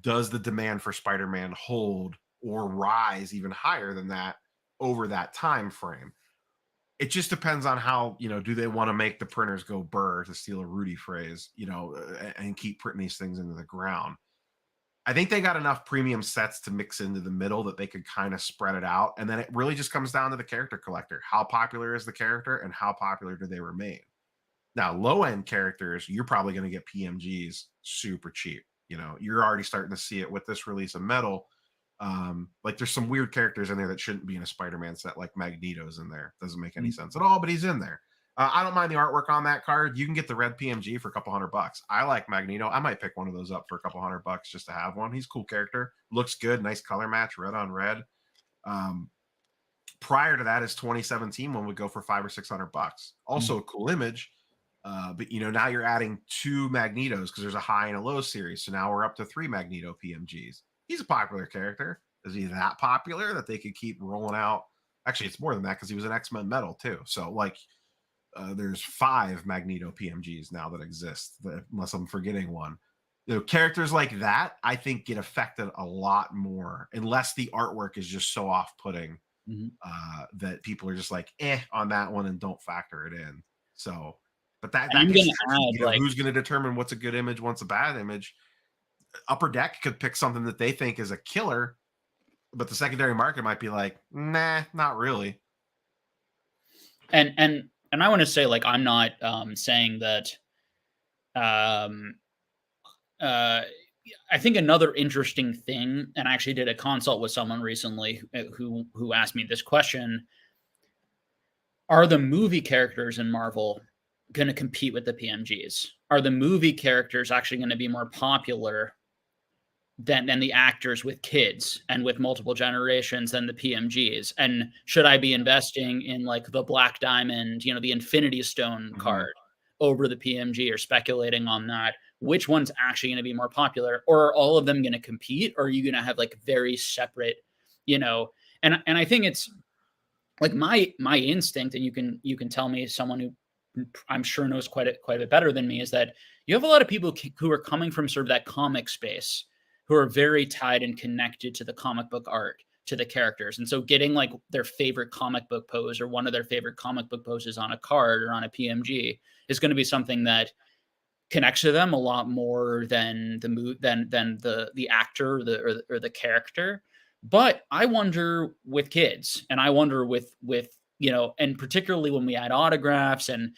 does the demand for Spider-Man hold or rise even higher than that over that time frame? It just depends on how, you know, do they want to make the printers go burr, to steal a Rudy phrase, you know, and keep printing these things into the ground. I think they got enough premium sets to mix into the middle that they could kind of spread it out. And then it really just comes down to the character collector. How popular is the character and how popular do they remain? Now, low end characters, you're probably going to get PMGs super cheap. You know, you're already starting to see it with this release of Metal. Like there's some weird characters in there that shouldn't be in a Spider-Man set, like Magneto's in there. Doesn't make any sense at all, but he's in there. I don't mind the artwork on that card. You can get the red PMG for a couple $100. I like Magneto. I might pick one of those up for a couple $100 just to have one. He's a cool character. Looks good. Nice color match, red on red. Prior to that is 2017 one would go for $500 or $600. Also a cool image. But you know, now you're adding 2 Magnetos because there's a high and a low series. So now we're up to 3 Magneto PMGs. He's a popular character. Is he that popular that they could keep rolling out? Actually, it's more than that because he was an X-Men Metal too. So like there's 5 Magneto PMGs now that exist, unless I'm forgetting one. You know, characters like that, I think, get affected a lot more unless the artwork is just so off-putting that people are just like, on that one and don't factor it in. So, but that I'm gets gonna tricky. add, You know, like, who's going to determine what's a good image, what's a bad image? Upper Deck could pick something that they think is a killer, but the secondary market might be like, nah, not really. and I want to say, like, I'm not saying that um I think another interesting thing, and I actually did a consult with someone recently who asked me this question: are the movie characters in Marvel going to compete with the PMGs? Are the movie characters actually going to be more popular than the actors with kids and with multiple generations than the PMGs? And should I be investing in like the Black Diamond, you know, the Infinity Stone card over the PMG, or speculating on that? Which one's actually going to be more popular? Or are all of them going to compete? Or are you going to have like very separate, you know? And I think it's like my instinct, and you can tell me, someone who I'm sure knows quite a bit better than me, is that you have a lot of people who are coming from sort of that comic space, who are very tied and connected to the comic book art, to the characters. And so getting like their favorite comic book pose or one of their favorite comic book poses on a card or on a PMG is going to be something that connects to them a lot more than the actor or the character. But I wonder with kids, and I wonder with you know, and particularly when we add autographs and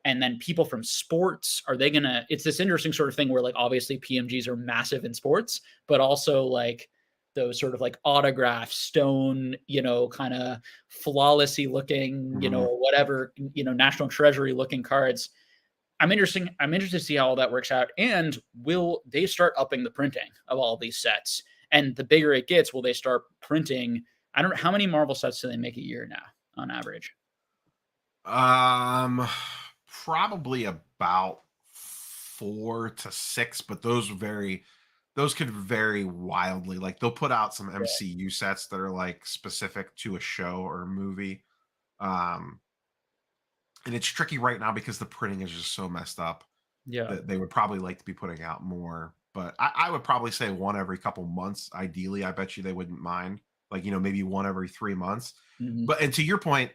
then people from sports, are they gonna, it's this interesting sort of thing where like obviously PMGs are massive in sports, but also like those sort of like autograph stone, you know, kind of flawlessly looking, you know, or whatever, you know, national treasury looking cards. I'm interested to see how all that works out. And will they start upping the printing of all these sets? And the bigger it gets, will they start printing? I don't know, how many Marvel sets do they make a year now on average? Probably about 4 to 6, but those could vary wildly. Like they'll put out some MCU sets that are like specific to a show or a movie. And it's tricky right now because the printing is just so messed up Yeah. that they would probably like to be putting out more. But I would probably say one every couple months. Ideally, I bet you they wouldn't mind. Like, you know, maybe one every 3 months. But and to your point,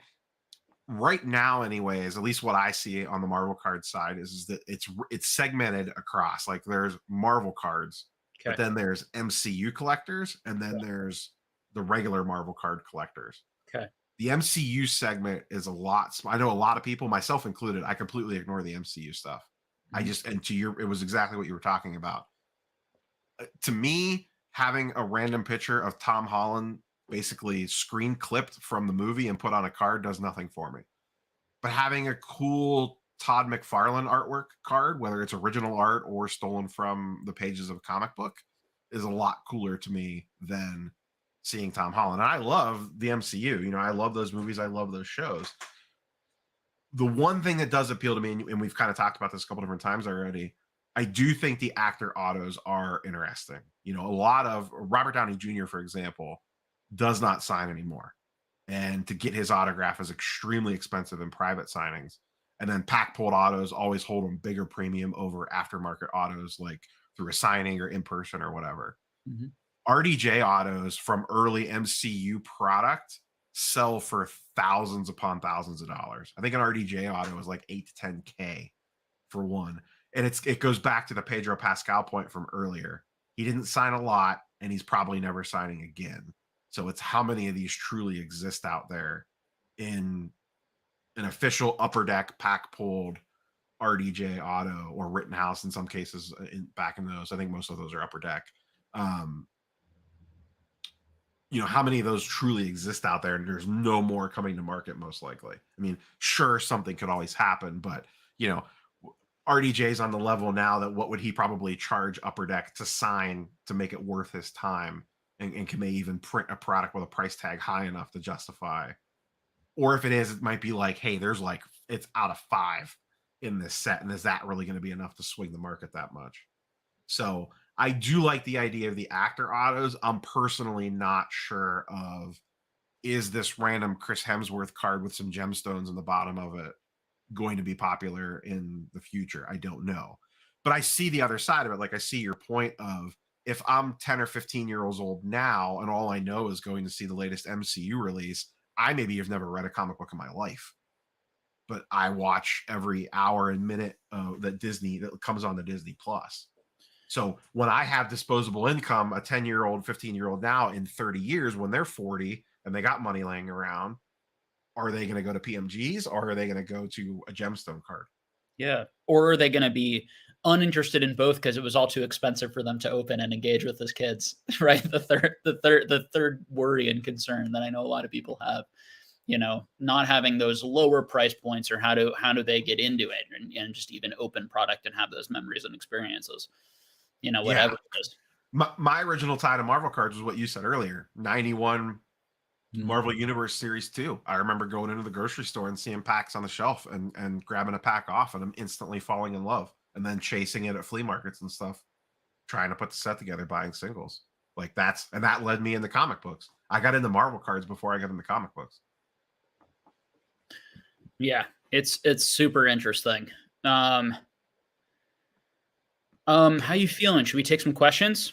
right now anyways, at least what I see on the Marvel card side is that it's segmented across. Like there's Marvel cards, but then there's MCU collectors, and then there's the regular Marvel card collectors. Okay. The MCU segment is a lot. I know a lot of people, myself included, I completely ignore the MCU stuff. I just, and to your, it was exactly what you were talking about. To me, having a random picture of Tom Holland basically screen clipped from the movie and put on a card does nothing for me. But having a cool Todd McFarlane artwork card, whether it's original art or stolen from the pages of a comic book, is a lot cooler to me than seeing Tom Holland. And I love the MCU. You know, I love those movies. I love those shows. The one thing that does appeal to me, and we've kind of talked about this a couple different times already, I do think the actor autos are interesting. You know, a lot of Robert Downey Jr., for example, does not sign anymore. And to get his autograph is extremely expensive in private signings. And then pack pulled autos always hold a bigger premium over aftermarket autos, like through a signing or in person or whatever. Mm-hmm. RDJ autos from early MCU product sell for thousands upon thousands of dollars. I think an RDJ auto is like 8 to 10K for one. And it goes back to the Pedro Pascal point from earlier. He didn't sign a lot, and he's probably never signing again. So it's how many of these truly exist out there in an official upper deck pack pulled RDJ auto or Rittenhouse in some cases back in those. I think most of those are upper deck. You know, how many of those truly exist out there, and there's no more coming to market most likely. I mean, sure, something could always happen, but you know, RDJ's on the level now that what would he probably charge upper deck to sign to make it worth his time? And can they even print a product with a price tag high enough to justify? Or if it is, it might be like, hey, there's like, it's out of 5 in this set. And is that really going to be enough to swing the market that much? So I do like the idea of the actor autos. I'm personally not sure of, is this random Chris Hemsworth card with some gemstones in the bottom of it going to be popular in the future? I don't know. But I see the other side of it. Like I see your point of, if I'm 10 or 15 years old now and all I know is going to see the latest MCU release, I maybe have never read a comic book in my life, but I watch every hour and minute that comes on the Disney Plus. So when I have disposable income, a 10-year-old, 15-year-old now in 30 years, when they're 40 and they got money laying around, are they going to go to PMGs or are they going to go to a gemstone card? Yeah. Or are they going to be uninterested in both because it was all too expensive for them to open and engage with as kids, right? The third worry and concern that I know a lot of people have, you know, not having those lower price points, or how do they get into it and just even open product and have those memories and experiences, you know, whatever it is. My original tie to Marvel cards was what you said earlier, 91 Marvel Universe Series 2. I remember going into the grocery store and seeing packs on the shelf and grabbing a pack off, and I'm instantly falling in love, and then chasing it at flea markets and stuff, trying to put the set together, buying singles. Like that led me into comic books. I got into Marvel cards before I got into comic books. Yeah, it's super interesting. How you feeling? Should we take some questions?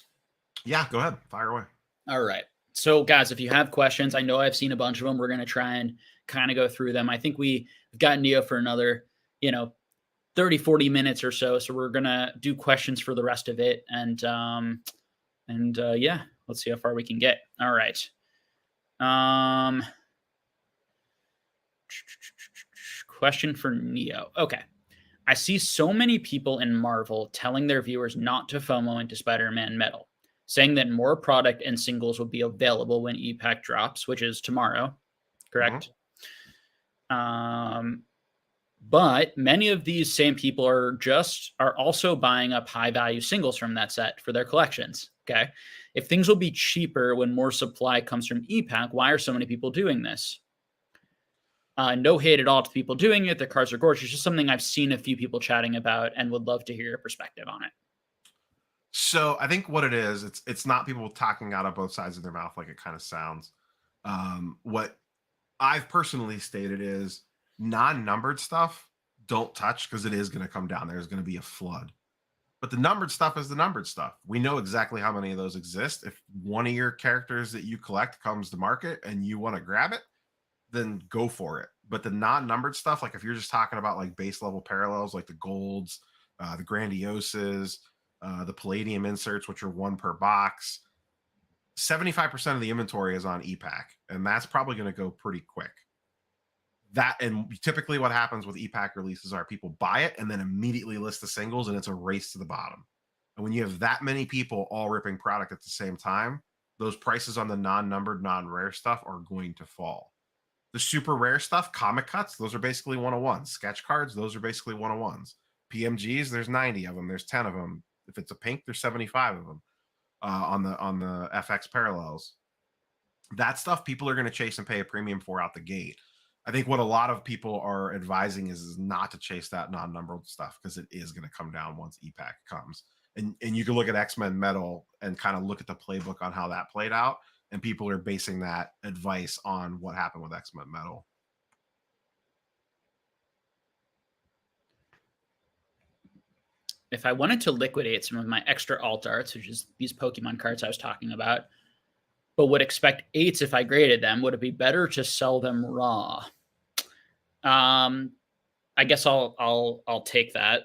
Yeah, go ahead. Fire away. All right. So guys, if you have questions, I know I've seen a bunch of them. We're going to try and kind of go through them. I think we've got Neo for another, 30, 40 minutes or so. So we're going to do questions for the rest of it. And yeah, let's see how far we can get. All right. Question for Neo. Okay. I see so many people in Marvel telling their viewers not to FOMO into Spider-Man Metal, saying that more product and singles will be available when EPack drops, which is tomorrow, correct? Mm-hmm. But many of these same people are also buying up high-value singles from that set for their collections, okay? If things will be cheaper when more supply comes from EPack, why are so many people doing this? No hate at all to people doing it. Their cards are gorgeous. It's just something I've seen a few people chatting about and would love to hear your perspective on it. So I think what it is, it's not people talking out of both sides of their mouth like it kind of sounds. What I've personally stated is non-numbered stuff don't touch, because it is going to come down. There's going to be a flood. But the numbered stuff is the numbered stuff. We know exactly how many of those exist. If one of your characters that you collect comes to market and you want to grab it, then go for it. But the non-numbered stuff, like if you're just talking about like base level parallels, like the golds, the grandioses, the palladium inserts, which are 1 per box, 75% of the inventory is on EPack, and that's probably going to go pretty quick. And typically what happens with EPack releases are people buy it and then immediately list the singles, and it's a race to the bottom. And when you have that many people all ripping product at the same time, those prices on the non-numbered, non-rare stuff are going to fall. The super rare stuff, comic cuts, those are basically 101s. Sketch cards, those are basically 101s. PMGs, there's 90 of them. There's 10 of them. If it's a pink, there's 75 of them on the FX parallels. That stuff people are going to chase and pay a premium for out the gate. I think what a lot of people are advising is not to chase that non-numbered stuff because it is going to come down once EPack comes. And you can look at X-Men Metal and kind of look at the playbook on how that played out. And people are basing that advice on what happened with X-Men Metal. If I wanted to liquidate some of my extra alt arts, which is these Pokemon cards I was talking about, but would expect 8s if I graded them, would it be better to sell them raw? I guess I'll take that.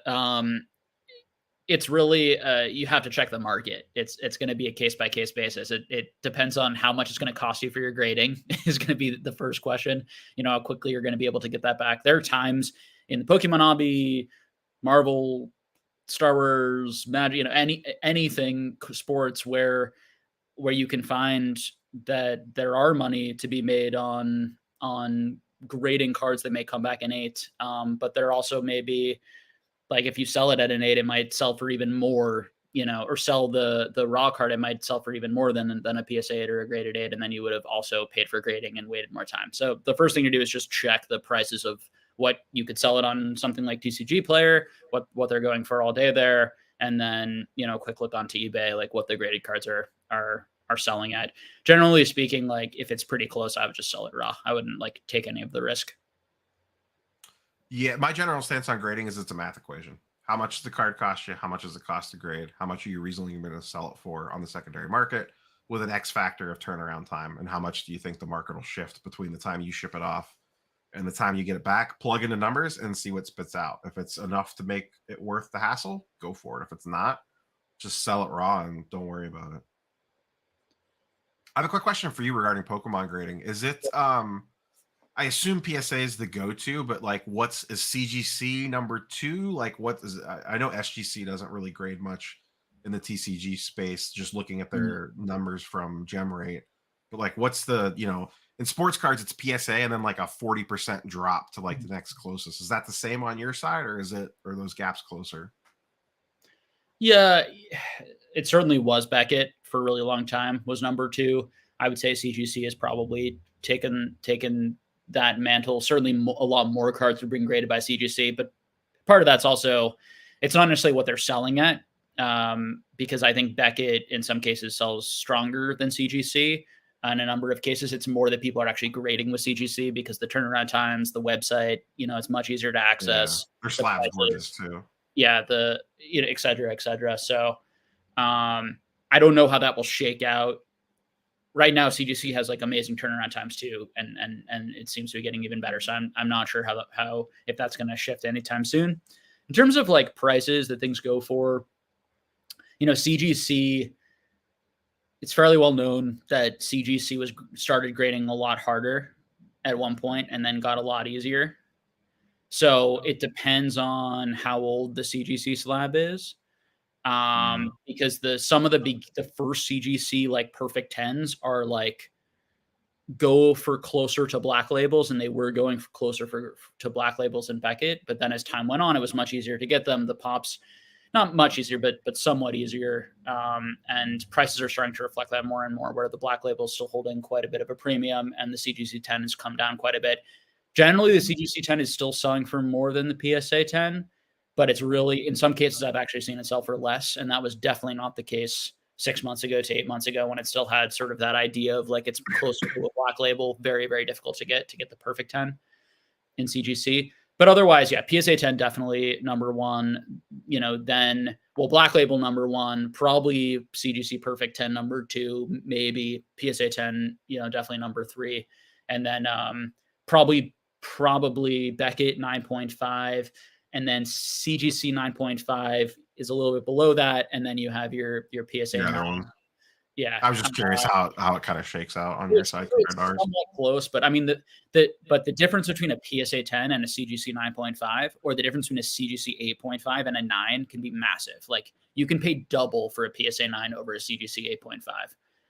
It's really you have to check the market. It's going to be a case by case basis. It depends on how much it's going to cost you for your grading is going to be the first question. How quickly you're going to be able to get that back. There are times in the Pokemon hobby, Marvel, Star Wars, Magic, anything sports where you can find that there are money to be made on grading cards that may come back in 8. But there also may be, like, if you sell it at an 8, it might sell for even more, or sell the raw card, it might sell for even more than a PSA 8 or a graded 8. And then you would have also paid for grading and waited more time. So the first thing to do is just check the prices of what you could sell it on something like TCG Player, what they're going for all day there. And then, quick look onto eBay, like what the graded cards are selling at. Generally speaking, like if it's pretty close, I would just sell it raw. I wouldn't like take any of the risk. Yeah, my general stance on grading is it's a math equation. How much does the card cost you? How much does it cost to grade? How much are you reasonably going to sell it for on the secondary market with an X factor of turnaround time? And how much do you think the market will shift between the time you ship it off and the time you get it back? Plug into numbers and see what spits out. If it's enough to make it worth the hassle, go for it. If it's not, just sell it raw and don't worry about it. I have a quick question for you regarding Pokemon grading. Is it I assume PSA is the go-to, but like is CGC number 2? Like what is I know SGC doesn't really grade much in the TCG space, just looking at their numbers from gem rate. But like what's the, in sports cards it's PSA and then like a 40% drop to like the next closest. Is that the same on your side, or are those gaps closer? Yeah, it certainly was. Beckett for a really long time was number 2. I would say CGC has probably taken that mantle. Certainly a lot more cards are being graded by CGC, but part of that's also, it's not necessarily what they're selling at, because I think Beckett in some cases sells stronger than CGC. In a number of cases, it's more that people are actually grading with CGC because the turnaround times, the website, it's much easier to access. Yeah, their slab's gorgeous too. Yeah, et cetera, et cetera. So I don't know how that will shake out. Right now, CGC has like amazing turnaround times too, and it seems to be getting even better. So I'm not sure how if that's going to shift anytime soon. In terms of like prices that things go for, CGC, it's fairly well known that CGC started grading a lot harder at one point and then got a lot easier. So it depends on how old the CGC slab is. Because some of the first CGC like perfect 10s are like go for closer to black labels, and they were going for closer to black labels in Beckett. But then as time went on, it was much easier to get them. The pops, not much easier, but somewhat easier. And prices are starting to reflect that more and more, where the black label is still holding quite a bit of a premium, and the CGC 10 has come down quite a bit. Generally, the CGC 10 is still selling for more than the PSA 10. But it's really, in some cases, I've actually seen it sell for less. And that was definitely not the case 6 months ago to 8 months ago, when it still had sort of that idea of like it's closer to a black label, very, very difficult to get the perfect 10 in CGC. But otherwise, yeah, PSA 10 definitely number 1. Then, black label number 1, probably CGC perfect 10 number 2, maybe PSA 10, definitely number 3. And then probably Beckett 9.5. And then CGC 9.5 is a little bit below that. And then you have your PSA 9. Yeah. I was just curious how it kind of shakes out on your side compared to ours. Somewhat close, but I mean, the difference between a PSA 10 and a CGC 9.5, or the difference between a CGC 8.5 and a 9 can be massive. Like you can pay double for a PSA 9 over a CGC 8.5.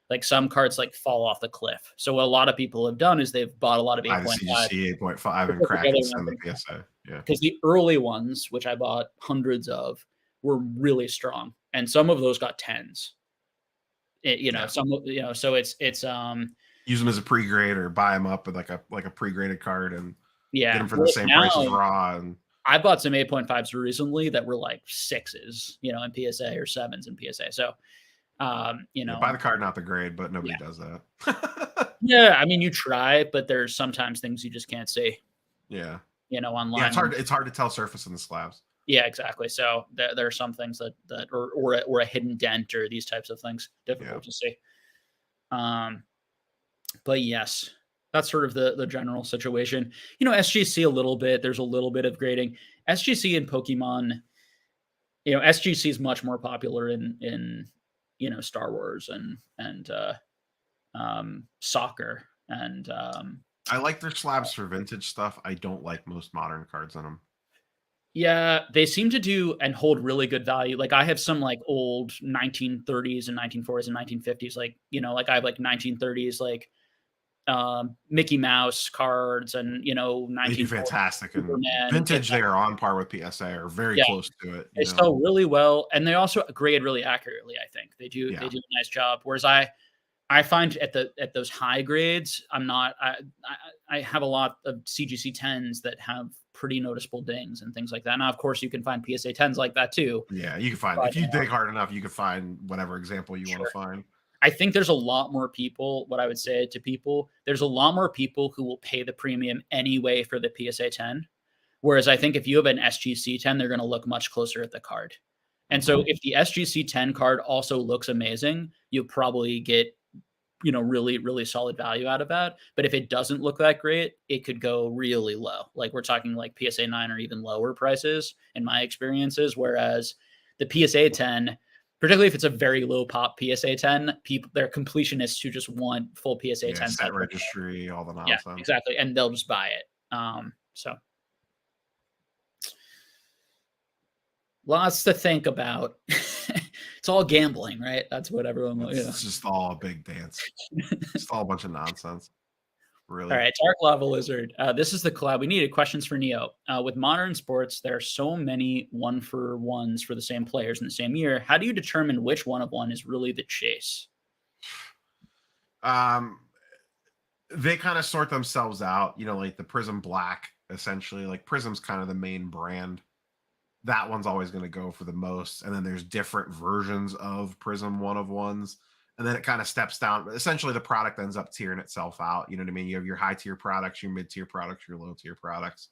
Like some cards like fall off the cliff. So what a lot of people have done is they've bought a lot of 8.5. CGC 8.5 and crack and send the PSA. Yeah. Because the early ones, which I bought hundreds of, were really strong. And some of those got 10s. So it's use them as a pre-grade or buy them up with like a pre-graded card and get them for the same price as raw. And I bought some 8.5s recently that were like 6s, in PSA or 7s in PSA. So, buy the card, not the grade, but nobody does that. Yeah. I mean, you try, but there's sometimes things you just can't see. Yeah. Online. Yeah, it's hard to tell surface in the slabs. Yeah, exactly. So there are some things that or a hidden dent or these types of things difficult to see. But yes, that's sort of the general situation. SGC a little bit. There's a little bit of grading. SGC in Pokemon, SGC is much more popular in Star Wars and soccer and I like their slabs for vintage stuff. I don't like most modern cards in them. Yeah, they seem to do and hold really good value. Like I have some like old 1930s and 1940s and 1950s, like I have like 1930s like Mickey Mouse cards and they do fantastic and vintage. They are on par with PSA or very close to it. They sell really well, and they also grade really accurately. I think they do a nice job. Whereas I find at those high grades, I have a lot of CGC 10s that have pretty noticeable dings and things like that. Now, of course, you can find PSA 10s like that too. Yeah, you can find if you dig hard enough, you can find whatever example you want to find. I think there's a lot more people. What I would say to people, there's a lot more people who will pay the premium anyway for the PSA 10. Whereas I think if you have an SGC 10, they're going to look much closer at the card. And so if the SGC 10 card also looks amazing, you'll probably get really, really solid value out of that. But if it doesn't look that great, it could go really low. Like we're talking like PSA 9 or even lower prices in my experiences. Whereas the PSA 10, particularly if it's a very low pop PSA 10, they're completionists who just want full PSA 10 set registry, all the nonsense. Yeah, exactly. And they'll just buy it. So lots to think about. It's all gambling, right? That's what everyone will. It's just all a big dance. It's all a bunch of nonsense. Really. All right, Dark Lava Lizard. This is the collab. We needed questions for Neo. With modern sports, there are so many 1-for-1s for the same players in the same year. How do you determine which one of one is really the chase? They kind of sort themselves out. Like the Prism Black, essentially. Like Prism's kind of the main brand. That one's always going to go for the most. And then there's different versions of Prism 1-of-1s. And then it kind of steps down. Essentially, the product ends up tiering itself out. You know what I mean? You have your high-tier products, your mid-tier products, your low-tier products.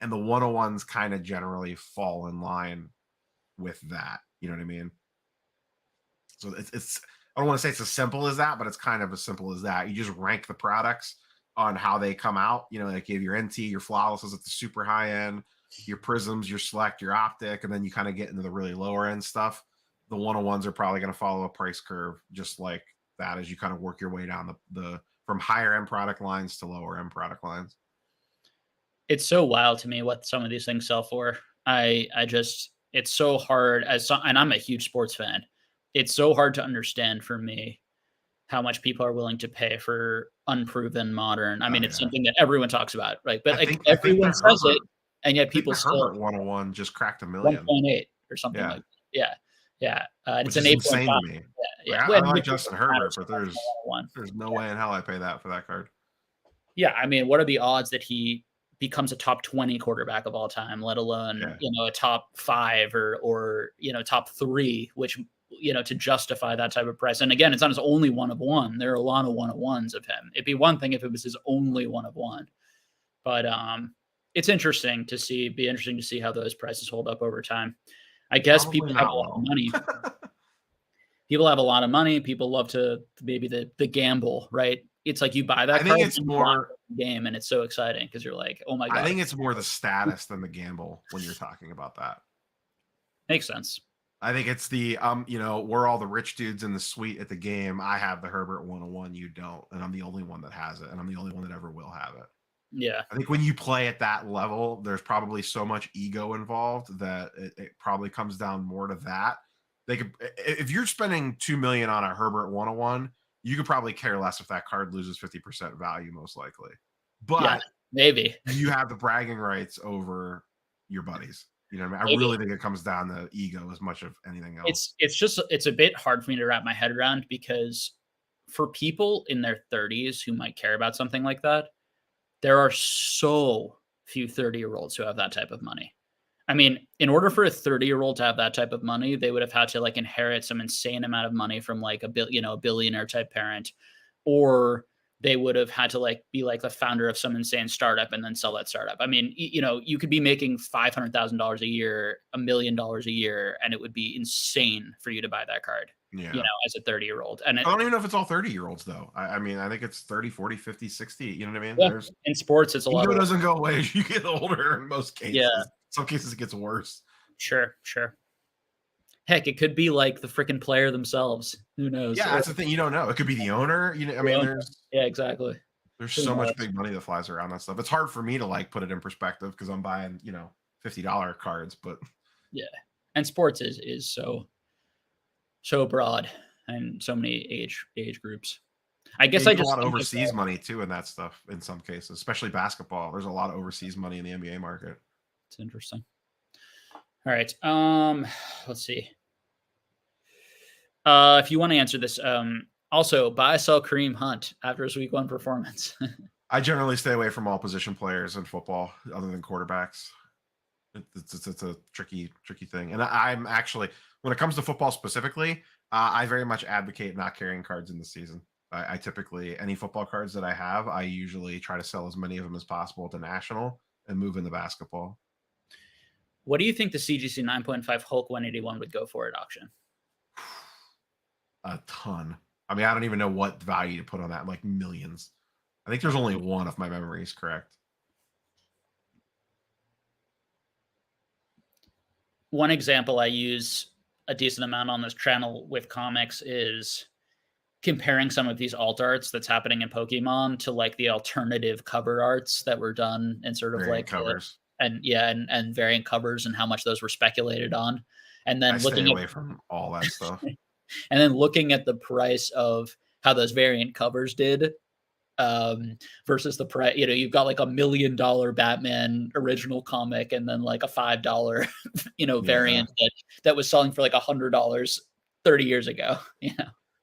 And the 1-of-1s kind of generally fall in line with that. You know what I mean? So it's I don't want to say it's as simple as that, but it's kind of as simple as that. You just rank the products on how they come out. Like you have your NT, your Flawlesses at the super high end, your Prisms, your Select, your Optic, and then you kind of get into the really lower end stuff. The 1-of-1s are probably going to follow a price curve just like that as you kind of work your way down the from higher end product lines to lower end product lines. It's so wild to me what some of these things sell for. It's so hard and I'm a huge sports fan. It's so hard to understand for me how much people are willing to pay for unproven modern. I mean, it's something that everyone talks about, right? But everyone says it, and yet people still. Herbert 1-of-1 just cracked 1 million. 1.8 or something like that. Yeah. It's an 8.5. Insane to me. Yeah. I like Justin Herbert, but there's no way in hell I pay that for that card. Yeah, I mean, what are the odds that he becomes a top 20 quarterback of all time, let alone a top 5 or top 3, which to justify that type of price. And again, it's not his only 1-of-1. There are a lot of 1-of-1s of him. It'd be one thing if it was his only 1-of-1, but it's interesting to see. Be interesting to see how those prices hold up over time. I guess people have a lot of money. People have a lot of money. People love to maybe the gamble, right? It's like you buy that. I think it's more game, and it's so exciting because you're like, oh my god. I think it's more the status than the gamble when you're talking about that. Makes sense. I think it's the we're all the rich dudes in the suite at the game. I have the Herbert 1-of-1, you don't, and I'm the only one that has it, and I'm the only one that ever will have it. Yeah. I think when you play at that level, there's probably so much ego involved that it probably comes down more to that. If you're spending $2 million on a Herbert 1-of-1, you could probably care less if that card loses 50% value, most likely. Yeah, But maybe. you have the bragging rights over your buddies. You know what I mean? I Maybe. really think it comes down to ego as much of anything else. It's a bit hard for me to wrap my head around because for people in their 30s who might care about something like that, there are so few 30-year-olds who have that type of money. I mean, in order for a 30-year-old to have that type of money, they would have had to like inherit some insane amount of money from like a billionaire type parent, or they would have had to like be like the founder of some insane startup and then sell that startup. I mean, you could be making $500,000 a year, $1 million a year, and it would be insane for you to buy that card. Yeah. As a 30-year-old. And I don't even know if it's all 30-year-olds though. I mean, I think it's 30, 40, 50, 60. You know what I mean? yeah, There's in sports, it's a lot ego of doesn't go away as you get older in most cases. yeah, Some cases it gets worse. sure. Heck, it could be like the freaking player themselves. Who knows? Yeah, that's the thing. You don't know. It could be the owner. I mean, Yeah, exactly. there's Who so much knows? big money that flies around that stuff. It's hard for me to like put it in perspective because I'm buying, $50 cards, but Yeah, and sports is so broad and so many age groups. I guess you I get a just lot of think overseas money too in that stuff in some cases, especially basketball. There's a lot of overseas money in the NBA market. it's interesting. All right, let's see. If you want to answer this, also buy, sell Kareem Hunt after his week 1 performance. I generally stay away from all position players in football other than quarterbacks. It's a tricky thing. And I'm actually, when it comes to football specifically, I very much advocate not carrying cards in the season. I typically, any football cards that I have, I usually try to sell as many of them as possible to national and move into basketball. What do you think the CGC 9.5 Hulk 181 would go for at auction? A ton. I mean, I don't even know what value to put on that. Like millions. I think there's only one, if my memory is correct. One example I use a decent amount on this channel with comics is comparing some of these alt arts that's happening in Pokemon to like the alternative cover arts that were done and sort of Variant like covers. and variant covers and how much those were speculated on. And then I stay away from all that stuff. And then looking at the price of how those variant covers did versus the price, you've got like $1 million Batman original comic and then like a $5, variant that was selling for like $100 30 years ago.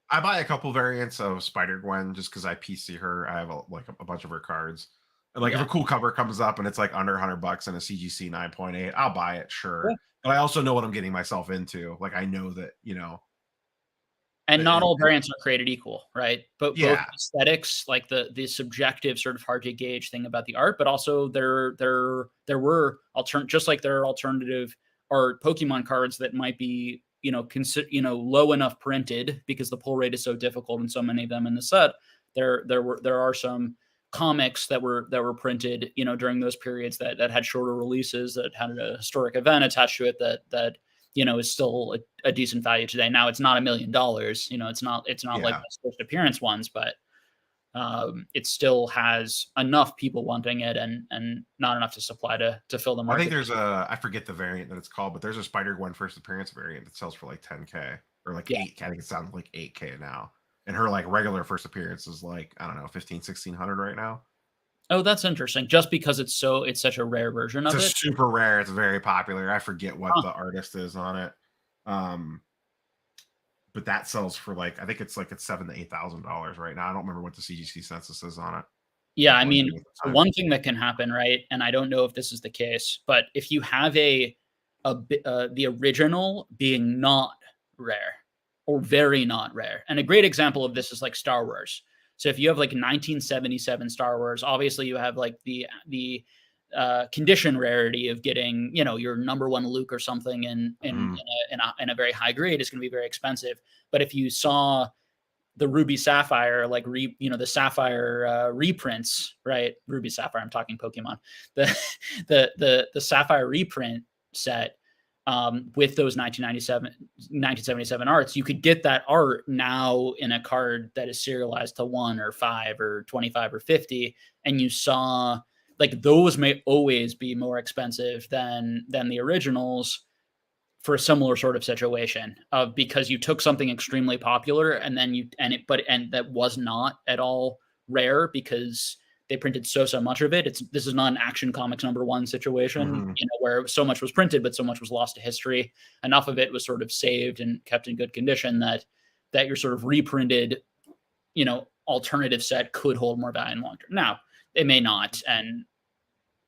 I buy a couple variants of Spider-Gwen just because I PC her. I have a bunch of her cards. And if a cool cover comes up and it's like under $100 and a CGC 9.8, I'll buy it, sure. Yeah. But I also know what I'm getting myself into. Like I know that, and not all variants are created equal, right? But yeah. both aesthetics, like the subjective sort of hard to gauge thing about the art, but also there were just like there are alternative art Pokemon cards that might be low enough printed because the pull rate is so difficult and so many of them in the set. There are some comics that were printed during those periods that had shorter releases that had a historic event attached to it that is still a decent value today. Now it's not $1 million. It's not like the first appearance ones, but it still has enough people wanting it and not enough to supply to fill the market. I think there's I forget the variant that it's called, but there's a Spider-Gwen first appearance variant that sells for like 10K or like 8K. I think it sounds like 8K now. And her like regular first appearance is like, I don't know, 1,500-1,600 right now. Oh, that's interesting. Just because it's such a rare version of it. It's super rare. It's very popular. I forget what the artist is on it. But that sells for like, I think it's $7,000 to $8,000 right now. I don't remember what the CGC census is on it. Yeah, I mean, one thing that can happen, right? And I don't know if this is the case, but if you have the original being not rare or very not rare, and a great example of this is like Star Wars. So if you have like 1977 Star Wars, obviously you have like the condition rarity of getting, your number 1 Luke or something in a very high grade is going to be very expensive. But if you saw the Ruby Sapphire, like the Sapphire reprints, right? Ruby Sapphire, I'm talking Pokemon. The Sapphire reprint set with those 1977 arts, you could get that art now in a card that is serialized to 1 or 5 or 25 or 50, and you saw like those may always be more expensive than the originals, for a similar sort of situation of because you took something extremely popular and then and that was not at all rare because they printed so much of it. This is not an Action Comics #1 situation, where so much was printed, but so much was lost to history. Enough of it was sort of saved and kept in good condition that your sort of reprinted, alternative set could hold more value in long term. Now, it may not, and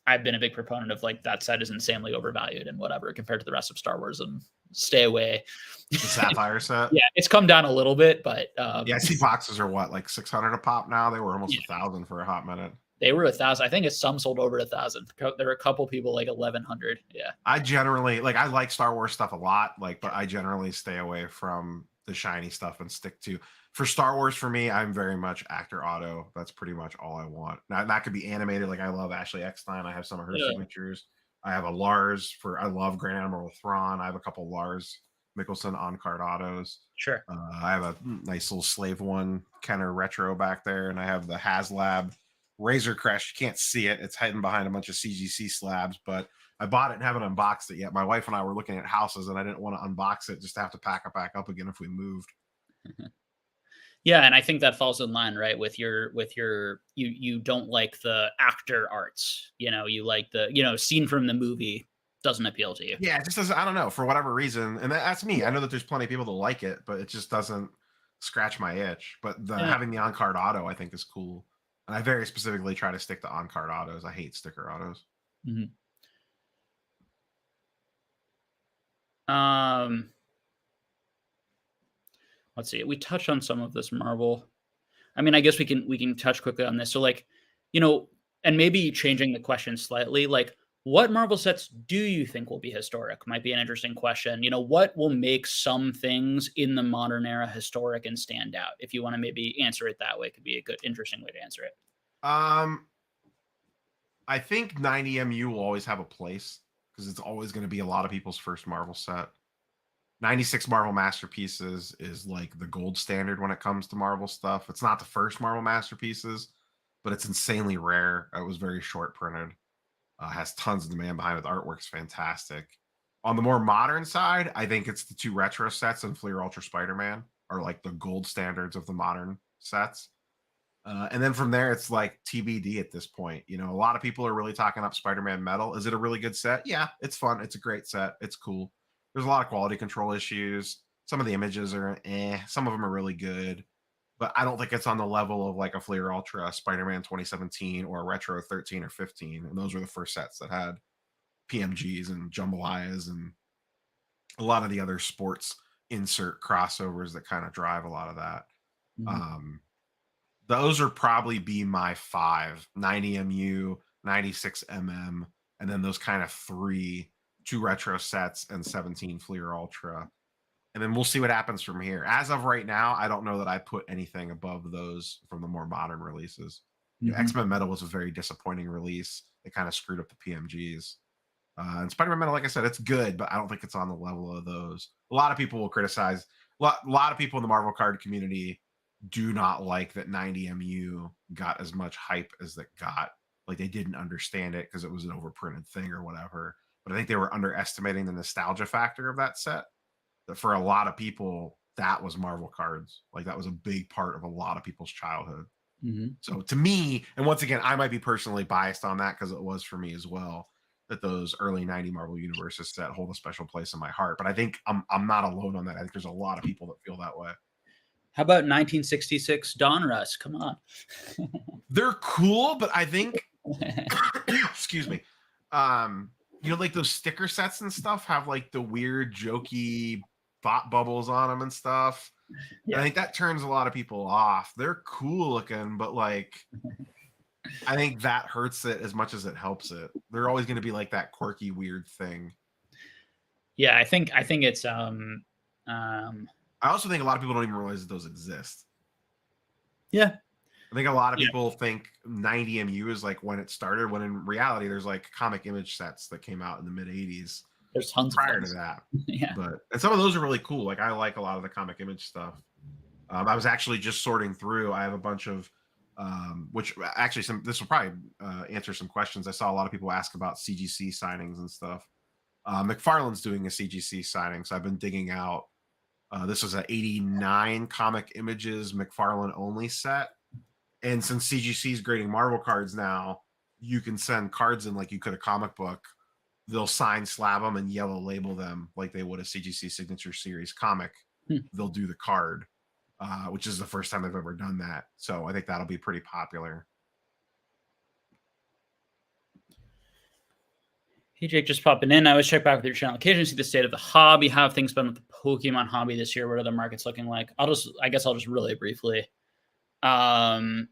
I've been a big proponent of like that set is insanely overvalued and whatever compared to the rest of Star Wars, and stay away. The Sapphire set? Yeah, it's come down a little bit, but yeah, I see boxes are what, like 600 a pop now? They were almost 1,000 for a hot minute. They were 1,000. I think some sold over 1,000. There were a couple people like 1,100. Yeah. I generally I like Star Wars stuff a lot, but I generally stay away from the shiny stuff and stick to. For Star Wars, for me, I'm very much actor auto. That's pretty much all I want. Now that could be animated. Like I love Ashley Eckstein. I have some of her signatures. I have a Lars I love Grand Admiral Thrawn. I have a couple Lars Mickelson on card autos. Sure. I have a nice little Slave One Kenner retro back there, and I have the HasLab Razor Crest. You can't see it; it's hidden behind a bunch of CGC slabs. But I bought it and haven't unboxed it yet. My wife and I were looking at houses, and I didn't want to unbox it just to have to pack it back up again if we moved. Yeah, and I think that falls in line, right, with your you don't like the actor arts. You like the scene from the movie doesn't appeal to you. Yeah, it just doesn't. I don't know, for whatever reason, and that's me. I know that there's plenty of people that like it, but it just doesn't scratch my itch. But having the on card auto, I think, is cool, and I very specifically try to stick to on card autos. I hate sticker autos. Let's see. We touched on some of this Marvel. I mean, I guess we can touch quickly on this. So and maybe changing the question slightly, like what Marvel sets do you think will be historic? Might be an interesting question. What will make some things in the modern era historic and stand out? If you want to maybe answer it that way, it could be a good, interesting way to answer it. I think 90MU will always have a place because it's always going to be a lot of people's first Marvel set. 96 Marvel Masterpieces is like the gold standard when it comes to Marvel stuff. It's not the first Marvel Masterpieces, but it's insanely rare. It was very short printed. Has tons of demand behind it. The artwork's fantastic. On the more modern side, I think it's the 2 retro sets and Fleer Ultra Spider-Man are like the gold standards of the modern sets. And then from there, it's like TBD at this point. A lot of people are really talking up Spider-Man Metal. Is it a really good set? Yeah, it's fun. It's a great set. It's cool. There's a lot of quality control issues. Some of the images are some of them are really good, but I don't think it's on the level of like a Fleer Ultra Spider-Man 2017 or a Retro 13 or 15. And those were the first sets that had PMGs and jambalayas and a lot of the other sports insert crossovers that kind of drive a lot of that. Those are probably be my 5: 90MU, 96MM, and then those kind of 3 2 retro sets and 17 Fleer Ultra. And then we'll see what happens from here. As of right now, I don't know that I put anything above those from the more modern releases. X-Men Metal was a very disappointing release. It kind of screwed up the PMGs. And Spider-Man Metal, like I said, it's good, but I don't think it's on the level of those. A lot of people will criticize. A lot of people in the Marvel card community do not like that 90MU got as much hype as it got. Like they didn't understand it because it was an overprinted thing or whatever. But I think they were underestimating the nostalgia factor of that set. That for a lot of people, that was Marvel cards. Like that was a big part of a lot of people's childhood. So to me, and once again, I might be personally biased on that because it was for me as well, that those early 90 Marvel Universes set hold a special place in my heart. But I think I'm not alone on that. I think there's a lot of people that feel that way. How about 1966 Donruss? Come on. They're cool, but I think excuse me. Like those sticker sets and stuff have like the weird jokey thought bubbles on them and stuff. Yeah. I think that turns a lot of people off. They're cool looking, but like I think that hurts it as much as it helps it. They're always going to be like that quirky, weird thing. Yeah, I think it's I also think a lot of people don't even realize that those exist. Yeah. I think a lot of people think 90MU is like when it started, when in reality there's like comic image sets that came out in the mid 80s. There's tons prior to that. Yeah. And some of those are really cool. Like I like a lot of the comic image stuff. I was actually just sorting through. I have a bunch of which actually this will probably answer some questions. I saw a lot of people ask about CGC signings and stuff. McFarlane's doing a CGC signing, so I've been digging out. This was an 89 comic images McFarlane only set. And since CGC is grading Marvel cards now, you can send cards in like you could a comic book. They'll sign, slab them, and yellow label them like they would a CGC Signature Series comic. They'll do the card, which is the first time they've ever done that. So I think that'll be pretty popular. Hey, Jake, just popping in. I always check back with your channel occasionally to see the state of the hobby. How have things been with the Pokemon hobby this year? What are the markets looking like? I guess I'll just really briefly. So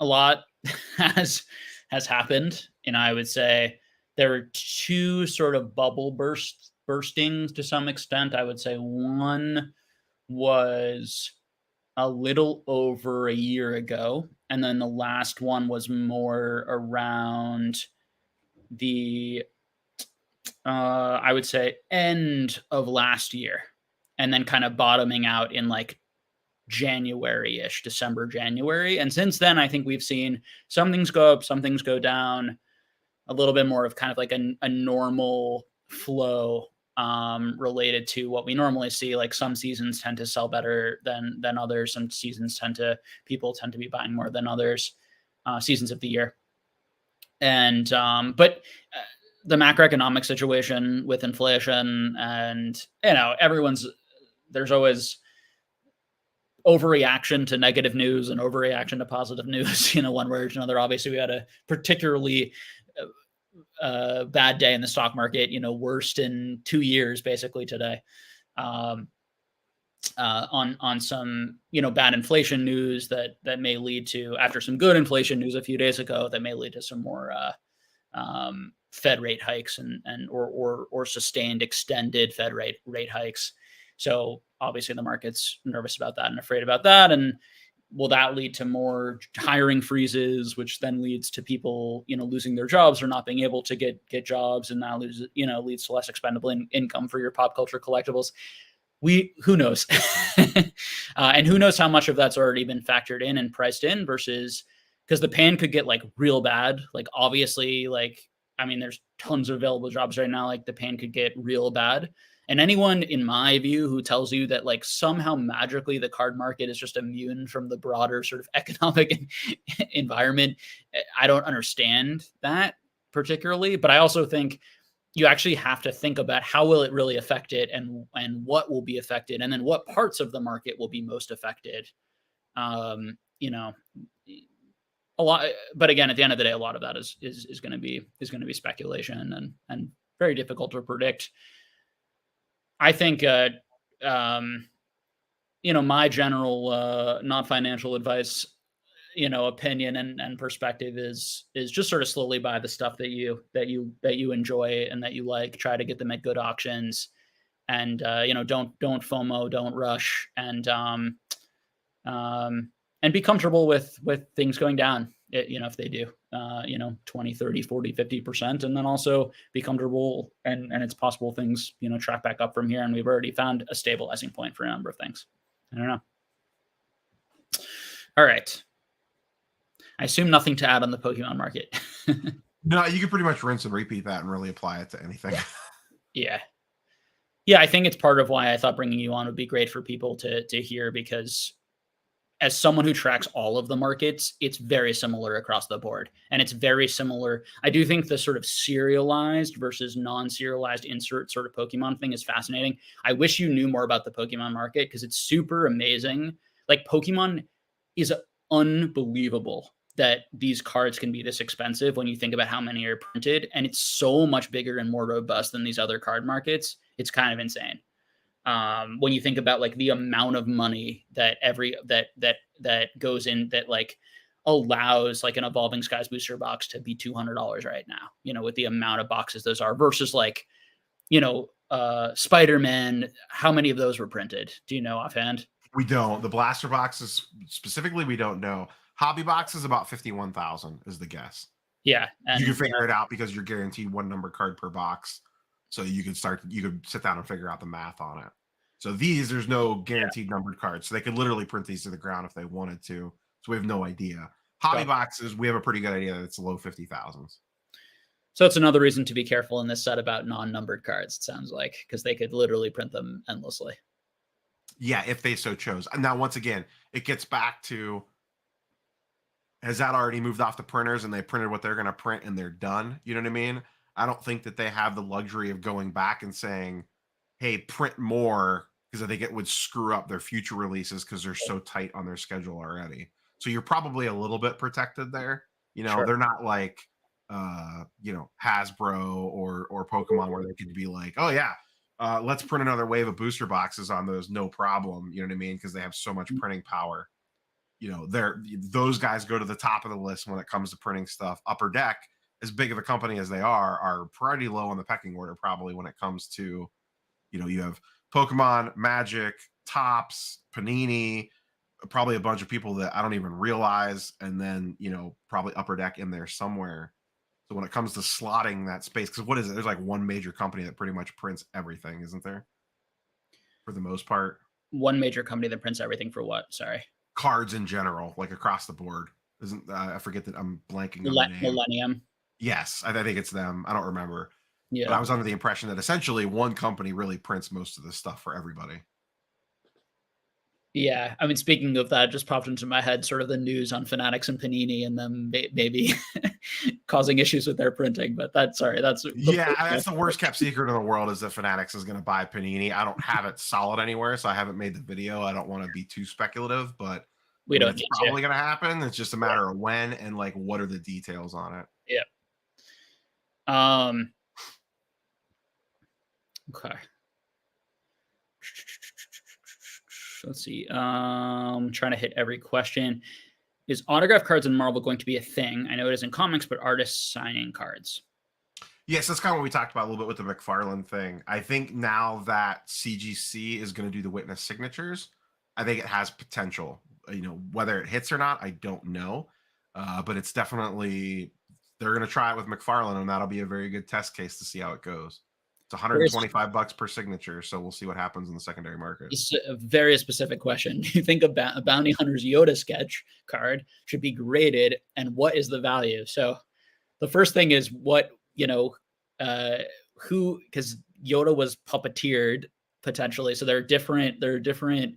a lot has happened, and I would say there were two sort of bubble burstings to some extent. I would say one was a little over a year ago, and then the last one was more around the I would say end of last year, and then kind of bottoming out in like January-ish, December, January. And since then, I think we've seen some things go up, some things go down, a little bit more of kind of like a normal flow related to what we normally see. Like some seasons tend to sell better than others. Some seasons people tend to be buying more than others, seasons of the year. And but the macroeconomic situation with inflation, and there's always overreaction to negative news and overreaction to positive news, one way or another. Obviously, we had a particularly bad day in the stock market, worst in 2 years, basically today, on some, bad inflation news that may lead to, after some good inflation news a few days ago, that may lead to some more Fed rate hikes or sustained extended Fed rate hikes. So obviously the market's nervous about that and afraid about that. And will that lead to more hiring freezes, which then leads to people, losing their jobs or not being able to get jobs, and that leads to less expendable income for your pop culture collectibles? Who knows? And who knows how much of that's already been factored in and priced in versus, because the pan could get like real bad. Like obviously, there's tons of available jobs right now. Like the pan could get real bad. And anyone, in my view, who tells you that like somehow magically the card market is just immune from the broader sort of economic environment, I don't understand that particularly. But I also think you actually have to think about how will it really affect it, and what will be affected, and then what parts of the market will be most affected. A lot, but again, at the end of the day, a lot of that is going to be speculation and very difficult to predict. I think, my general, not financial advice, opinion and perspective is just sort of slowly buy the stuff that you enjoy and that you like. Try to get them at good auctions, and don't FOMO, don't rush, and be comfortable with things going down. If they do, 20, 30, 40, 50%, and then also be comfortable and it's possible things, track back up from here. And we've already found a stabilizing point for a number of things. I don't know. All right. I assume nothing to add on the Pokemon market. No, you can pretty much rinse and repeat that and really apply it to anything. Yeah. Yeah. I think it's part of why I thought bringing you on would be great for people to hear, because as someone who tracks all of the markets, it's very similar across the board. And it's very similar. I do think the sort of serialized versus non-serialized insert sort of Pokemon thing is fascinating. I wish you knew more about the Pokemon market, because it's super amazing. Like Pokemon is unbelievable that these cards can be this expensive when you think about how many are printed. And it's so much bigger and more robust than these other card markets. It's kind of insane. When you think about like the amount of money that that goes in, that like allows like an Evolving Skies booster box to be $200 right now, with the amount of boxes those are, versus like, Spider-Man, how many of those were printed? Do you know offhand? We don't. The blaster boxes specifically, we don't know. Hobby boxes about 51,000 is the guess. Yeah. And you can figure it out because you're guaranteed one number card per box. So you could sit down and figure out the math on it. So there's no guaranteed numbered cards. So they could literally print these to the ground if they wanted to. So we have no idea. Hobby boxes, we have a pretty good idea that it's low 50,000s. So it's another reason to be careful in this set about non-numbered cards, it sounds like, because they could literally print them endlessly. Yeah, if they so chose. And now, once again, it gets back to, has that already moved off the printers and they printed what they're going to print and they're done? You know what I mean? I don't think that they have the luxury of going back and saying, hey, print more, because I think it would screw up their future releases because they're so tight on their schedule already. So you're probably a little bit protected there. You know, Sure. they're not like, you know, Hasbro or Pokemon, where they could be like, oh yeah, let's print another wave of booster boxes on those, no problem. You know what I mean? Because they have so much printing power. You know, those guys go to the top of the list when it comes to printing stuff. Upper Deck, as big of a company as they are pretty low on the pecking order, probably, when it comes to, you know, you have Pokemon, Magic, Topps, Panini, probably a bunch of people that I don't even realize, and then, you know, probably Upper Deck in there somewhere. So when it comes to slotting that space, because what is it? There's like one major company that pretty much prints everything, isn't there? For the most part. One major company that prints everything for what? Sorry. Cards in general, like across the board. Isn't I forget that, I'm blanking on the name. Millennium. Yes, I think it's them. I don't remember. Yeah. But I was under the impression that essentially one company really prints most of this stuff for everybody. Yeah, I mean, speaking of that, just popped into my head sort of the news on Fanatics and Panini and them maybe causing issues with their printing. But that's that's the worst kept secret in the world, is that Fanatics is going to buy Panini. I don't have it solid anywhere, so I haven't made the video. I don't want to be too speculative, but it's probably going to happen. It's just a matter of when and like what are the details on it. Yeah. Okay. Let's see. Trying to hit every question. Is autograph cards in Marvel going to be a thing? I know it is in comics, but artists signing cards. Yes, that's kind of what we talked about a little bit with the McFarlane thing. I think now that CGC is going to do the witness signatures, I think it has potential. You know, whether it hits or not, I don't know. But it's definitely, they're going to try it with McFarlane, and that'll be a very good test case to see how it goes. It's $125 per signature, so we'll see what happens in the secondary market. It's a very specific question. Do you think a Bounty Hunter's Yoda sketch card should be graded, and what is the value? So the first thing is what, you know, who, because Yoda was puppeteered potentially, so there are different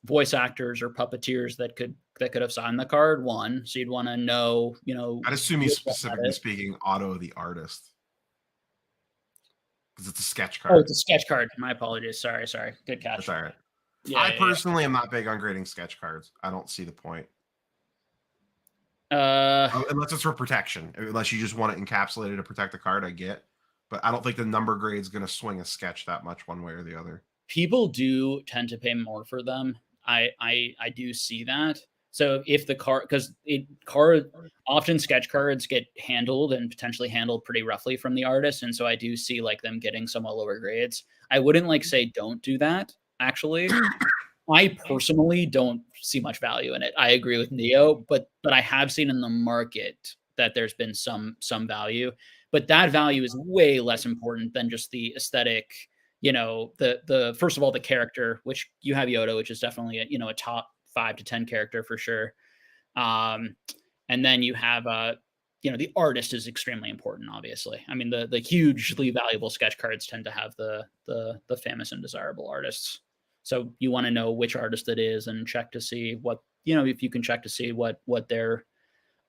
voice actors or puppeteers that could have signed the card. One, so you'd want to know, you know, I'd assume he's specifically speaking Otto the artist, because it's a sketch card. Oh, it's a sketch card. My apologies. Sorry. Good catch. That's all right. Yeah, I personally am not big on grading sketch cards. I don't see the point. Unless it's for protection. Unless you just want it encapsulated to protect the card, I get. But I don't think the number grade is going to swing a sketch that much one way or the other. People do tend to pay more for them. I do see that. So if the card, because often sketch cards get handled and potentially handled pretty roughly from the artist, and so I do see like them getting somewhat lower grades. I wouldn't like say don't do that. Actually, I personally don't see much value in it. I agree with Neo, but I have seen in the market that there's been some value, but that value is way less important than just the aesthetic. You know, the first of all, the character, which you have Yoda, which is definitely a top 5 to 10 character for sure. And then you have the artist is extremely important, obviously. I mean, the hugely valuable sketch cards tend to have the famous and desirable artists. So you want to know which artist it is and check to see what, if you can check to see what their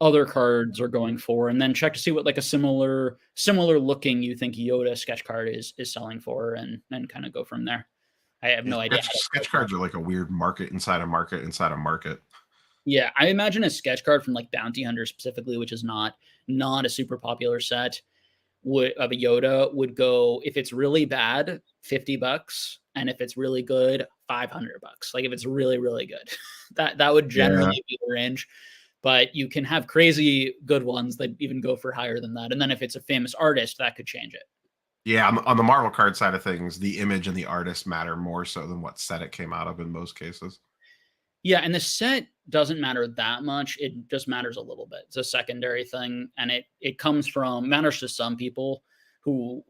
other cards are going for, and then check to see what like a similar looking you think Yoda sketch card is selling for, and kind of go from there. I have no idea. Sketch cards are like a weird market inside a market inside a market. Yeah, I imagine a sketch card from like Bounty Hunter specifically, which is not a super popular set, of a Yoda would go, if it's really bad, $50, and if it's really good, $500. Like if it's really, really good, that would generally be the range. But you can have crazy good ones that even go for higher than that. And then if it's a famous artist, that could change it. Yeah, on the Marvel card side of things, the image and the artist matter more so than what set it came out of in most cases. Yeah, and the set doesn't matter that much. It just matters a little bit. It's a secondary thing, and it matters to some people who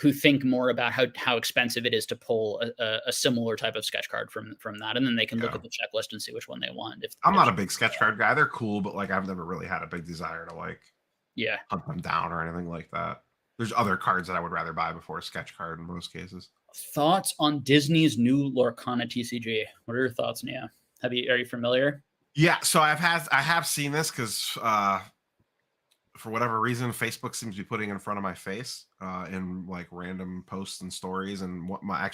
who think more about how expensive it is to pull a similar type of sketch card from that, and then they can look at the checklist and see which one they want. I'm not a big sketch card guy. They're cool, but like I've never really had a big desire to like hunt them down or anything like that. There's other cards that I would rather buy before a sketch card in most cases. Thoughts on Disney's new Lorcana TCG? What are your thoughts, Nia? Are you familiar? Yeah, so I have seen this because for whatever reason, Facebook seems to be putting it in front of my face in like random posts and stories. And what my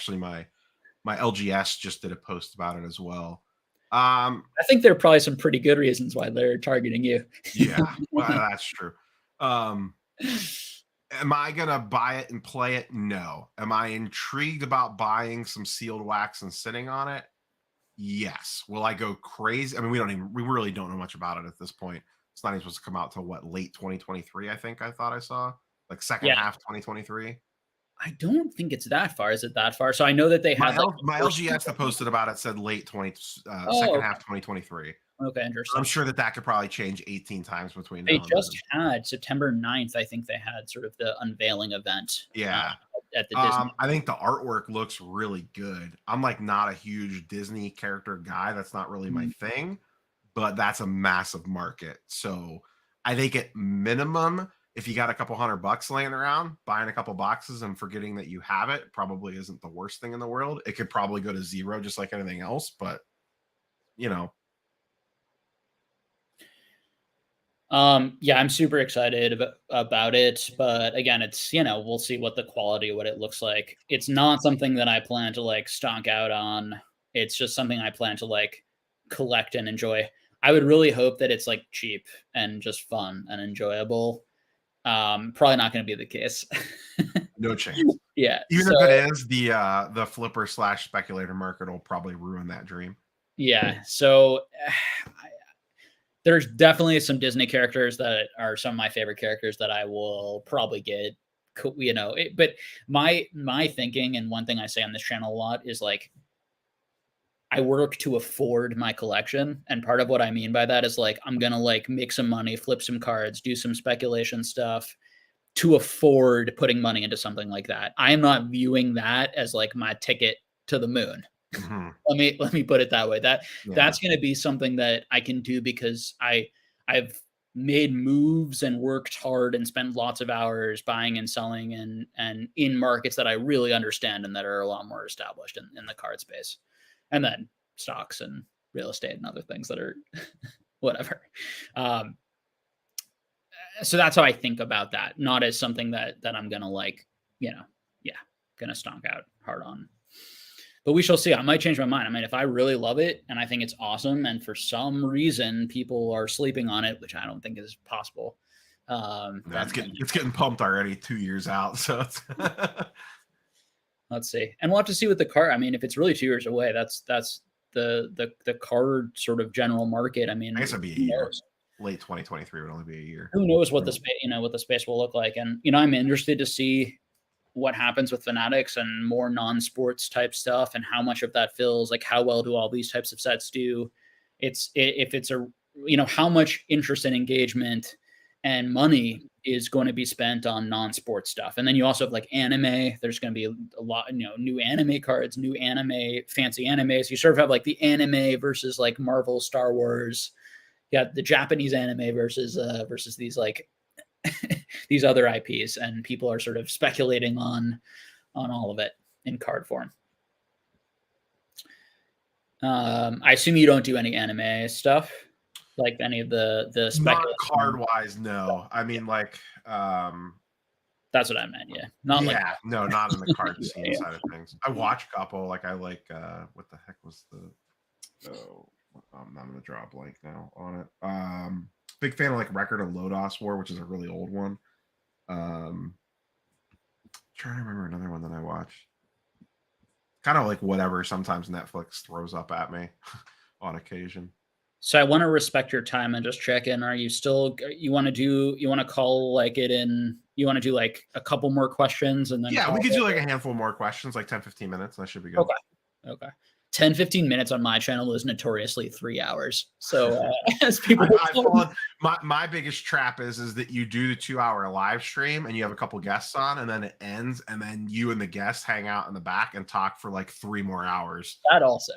LGS just did a post about it as well. I think there are probably some pretty good reasons why they're targeting you. Yeah, well, that's true. Am I gonna buy it and play it? No. Am I intrigued about buying some sealed wax and sitting on it? Yes. Will I go crazy? I mean, we really don't know much about it at this point. It's not even supposed to come out till what, late 2023, I think I thought I saw. Like second half 2023. I don't think it's that far. Is it that far? So I know that they had my LGS that posted about it said late second half 2023. Okay, interesting. I'm sure that could probably change 18 times between now. They just had September 9th. I think they had sort of the unveiling event. Yeah. At the Disney. I think the artwork looks really good. I'm like not a huge Disney character guy. That's not really my thing, but that's a massive market. So I think at minimum, if you got a couple $100 laying around, buying a couple boxes and forgetting that you have it probably isn't the worst thing in the world. It could probably go to zero just like anything else, but you know. Yeah, I'm super excited about it, but again, it's, we'll see what it looks like. It's not something that I plan to like stonk out on. It's just something I plan to like collect and enjoy. I would really hope that it's like cheap and just fun and enjoyable. Probably not going to be the case. No chance. Yeah. Even if it is, the flipper / speculator market will probably ruin that dream. Yeah. So there's definitely some Disney characters that are some of my favorite characters that I will probably get, but my thinking, and one thing I say on this channel a lot, is like, I work to afford my collection. And part of what I mean by that is like, I'm going to like make some money, flip some cards, do some speculation stuff to afford putting money into something like that. I am not viewing that as like my ticket to the moon. Mm-hmm. Let me put it that way. That's going to be something that I can do because I've made moves and worked hard and spent lots of hours buying and selling and in markets that I really understand and that are a lot more established in the card space, and then stocks and real estate and other things that are whatever. So that's how I think about that, not as something that I'm going to like, going to stonk out hard on. But we shall see. I might change my mind. I mean, if I really love it and I think it's awesome, and for some reason people are sleeping on it, which I don't think is possible. It's getting pumped already 2 years out. So it's let's see. And we'll have to see with the card. I mean, if it's really 2 years away, that's the card sort of general market. I mean, I guess it'd be a year. Late 2023 would only be a year. Who knows what the space, what the space will look like. And, I'm interested to see what happens with Fanatics and more non-sports type stuff and how much of that fills, like how well do all these types of sets do? If it's how much interest and engagement and money is going to be spent on non-sports stuff. And then you also have like anime. There's going to be a lot, new anime cards, new anime, fancy animes. You sort of have like the anime versus like Marvel, Star Wars. You got the Japanese anime versus these like these other IPs, and people are sort of speculating on all of it in card form. I assume you don't do any anime stuff, like any of the not card wise. No, I mean like that's what I meant. Yeah, not in the card scene side of things. I watch a couple. Like I like what the heck was the I'm gonna draw a blank now on it. Big fan of like Record of Lodos War, which is a really old one. Trying to remember another one that I watched. Kind of like whatever sometimes Netflix throws up at me on occasion. So I want to respect your time and just check in. Are you still, you want to call like it in, you want to do like a couple more questions and then? Yeah, we could do like a handful more questions, like 10, 15 minutes. That should be good. Okay. 10-15 minutes on my channel is notoriously 3 hours. So as people, I've fallen, my biggest trap is that you do the 2-hour live stream and you have a couple guests on, and then it ends, and then you and the guests hang out in the back and talk for like 3 more hours. that also.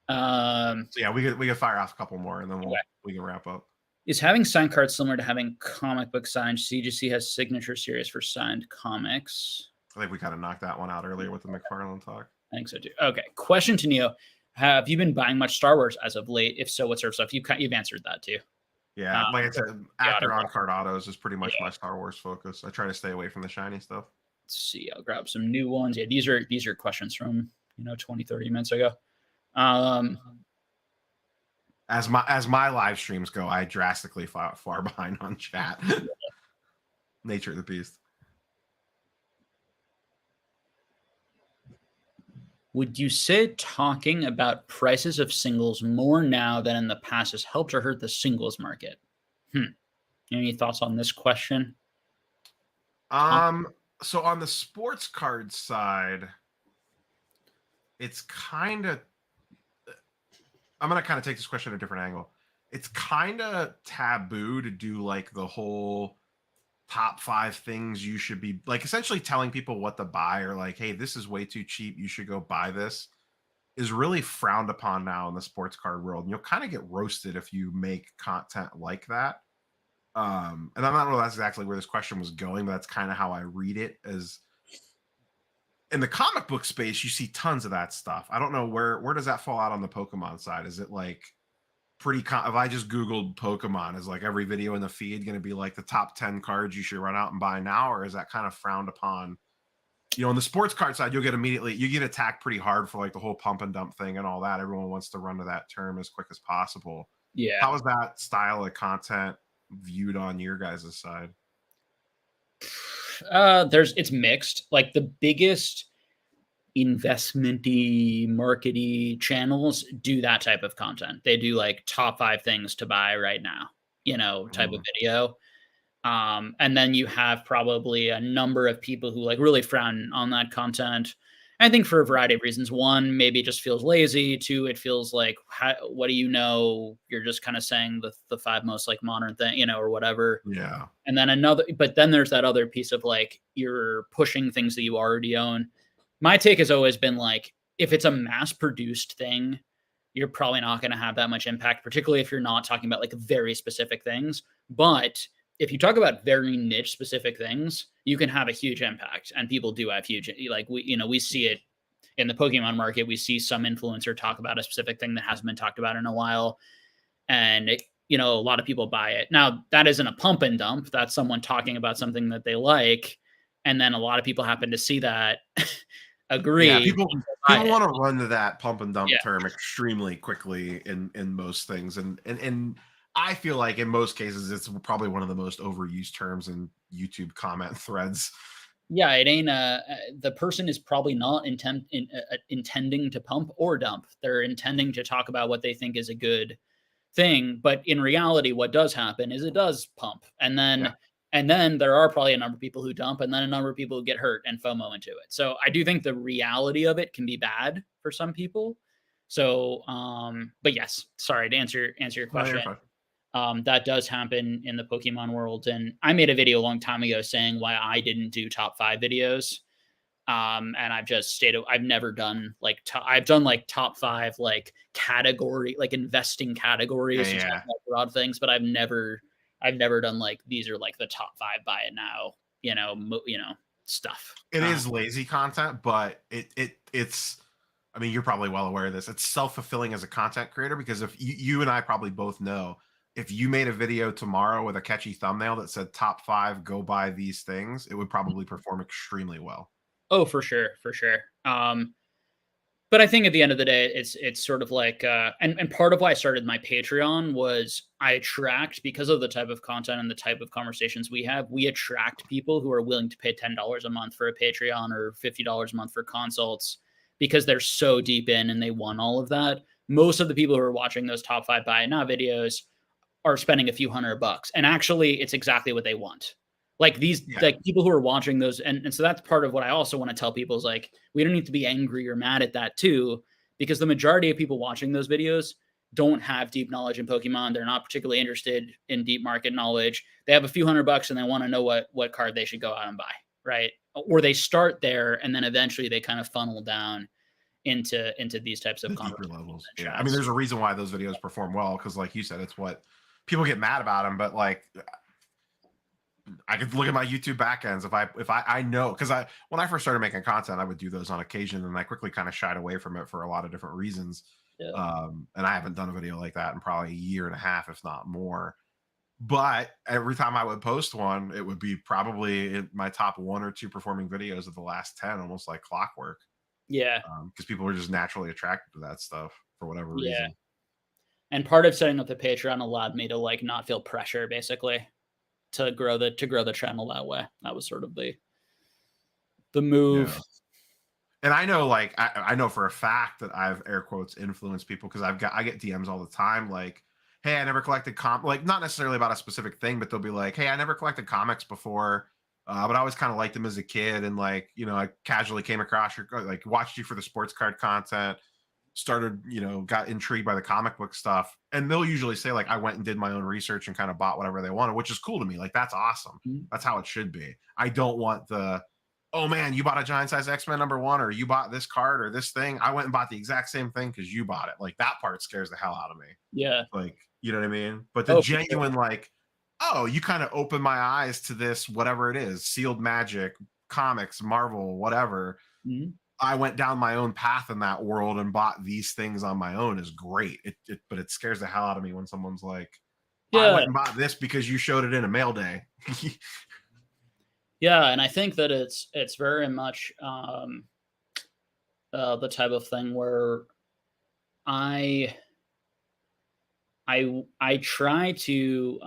So yeah, we could fire off a couple more, and then we can wrap up. Is having signed cards similar to having comic book signed? CGC has signature series for signed comics. I think we kind of knocked that one out earlier with the McFarlane talk. I think so too. Okay. Question to Neo. Have you been buying much Star Wars as of late? If so, what sort of stuff? You've answered that too. Yeah, like I said, after on-card autos is pretty much my Star Wars focus. I try to stay away from the shiny stuff. Let's see. I'll grab some new ones. Yeah, these are questions from 20, 30 minutes ago. As my live streams go, I drastically far behind on chat. Nature of the beast. Would you say talking about prices of singles more now than in the past has helped or hurt the singles market? Any thoughts on this question? So on the sports card side, it's kind of, I'm going to kind of take this question at a different angle. It's kind of taboo to do like the whole top 5 things you should be, like, essentially telling people what to buy, or like, hey, this is way too cheap, you should go buy this, is really frowned upon now in the sports card world. And you'll kind of get roasted if you make content like that. And I'm not sure that's exactly where this question was going, but that's kind of how I read it. As in the comic book space, you see tons of that stuff. I don't know where does that fall out on the Pokemon side? Is it like pretty if I just Googled Pokemon, is like every video in the feed going to be like the top 10 cards you should run out and buy now? Or is that kind of frowned upon? On the sports card side, you get attacked pretty hard for like the whole pump and dump thing and all that. Everyone wants to run to that term as quick as possible. Yeah. How is that style of content viewed on your guys' side? It's mixed. Like the biggest investment-y, market-y channels do that type of content. They do like top 5 things to buy right now, type of video. And then you have probably a number of people who like really frown on that content. I think for a variety of reasons. One, maybe it just feels lazy. 2, it feels like, what do you know? You're just kind of saying the 5 most like modern thing, or whatever. Yeah. And then but then there's that other piece of like, you're pushing things that you already own. My take has always been like, if it's a mass produced thing, you're probably not going to have that much impact, particularly if you're not talking about like very specific things. But if you talk about very niche specific things, you can have a huge impact, and people do have huge, like we see it in the Pokemon market. We see some influencer talk about a specific thing that hasn't been talked about in a while. And a lot of people buy it. Now that isn't a pump and dump. That's someone talking about something that they like. And then a lot of people happen to see that, agree. Yeah, people want to run to that pump and dump term extremely quickly in most things. And I feel like in most cases, it's probably one of the most overused terms in YouTube comment threads. Yeah, it ain't the person is probably not intending to pump or dump. They're intending to talk about what they think is a good thing. But in reality, what does happen is it does pump. And then there are probably a number of people who dump, and then a number of people who get hurt and FOMO into it. So I do think the reality of it can be bad for some people. So, but yes, sorry to answer your question. That does happen in the Pokemon world. And I made a video a long time ago saying why I didn't do top 5 videos. And I've just stated, I've never done like, I've done like top 5, like category, like investing categories, like broad things, but I've never done like, these are like the top 5 buy it now, stuff. It is lazy content, but it's, I mean, you're probably well aware of this. It's self-fulfilling as a content creator, because if you and I probably both know, if you made a video tomorrow with a catchy thumbnail that said top 5, go buy these things, it would probably perform extremely well. Oh, for sure. But I think at the end of the day, it's sort of like, and part of why I started my Patreon was I attract, because of the type of content and the type of conversations we have, we attract people who are willing to pay $10 a month for a Patreon or $50 a month for consults, because they're so deep in and they want all of that. Most of the people who are watching those top 5 buy it now videos are spending a few $100, and actually it's exactly what they want. Like these, like people who are watching those, and so that's part of what I also want to tell people is like, we don't need to be angry or mad at that too, because the majority of people watching those videos don't have deep knowledge in Pokemon. They're not particularly interested in deep market knowledge. They have a few $100 and they want to know what card they should go out and buy, right? Or they start there and then eventually they kind of funnel down into these types of deeper levels. Yeah, I mean, there's a reason why those videos perform well, because like you said, it's what people get mad about them. But like, I could look at my YouTube backends if I know, because when I first started making content, I would do those on occasion, and I quickly kind of shied away from it for a lot of different reasons. Yeah. And I haven't done a video like that in probably a year and a half, if not more. But every time I would post one, it would be probably in my top 1 or 2 performing videos of the last 10, almost like clockwork. Yeah. Because people were just naturally attracted to that stuff for whatever reason. And part of setting up the Patreon allowed me to like not feel pressure, basically, to grow the channel that way. That was sort of the move. Yeah. And I know, like, I know for a fact that I've air quotes influenced people, because I get DMs all the time, like, hey, I never collected like, not necessarily about a specific thing, but they'll be like, hey, I never collected comics before, but I always kind of liked them as a kid, and like, you know, I casually came across your, like, watched you for the sports card content, started, you know, got intrigued by the comic book stuff, and they'll usually say like, I went and did my own research and kind of bought whatever they wanted, which is cool to me. Like, that's awesome. That's how it should be. I don't want the, oh man, you bought a giant size X-Men #1, or you bought this card or this thing. I went and bought the exact same thing because you bought it. Like, that part scares the hell out of me. Yeah. Like, you know what I mean? But the genuine, like, oh, you kind of opened my eyes to this, whatever it is, sealed magic, comics, Marvel, whatever. I went down my own path in that world and bought these things on my own, is great. But it scares the hell out of me when someone's like, I went and bought this because you showed it in a mail day. Yeah, and I think that it's very much the type of thing where I try to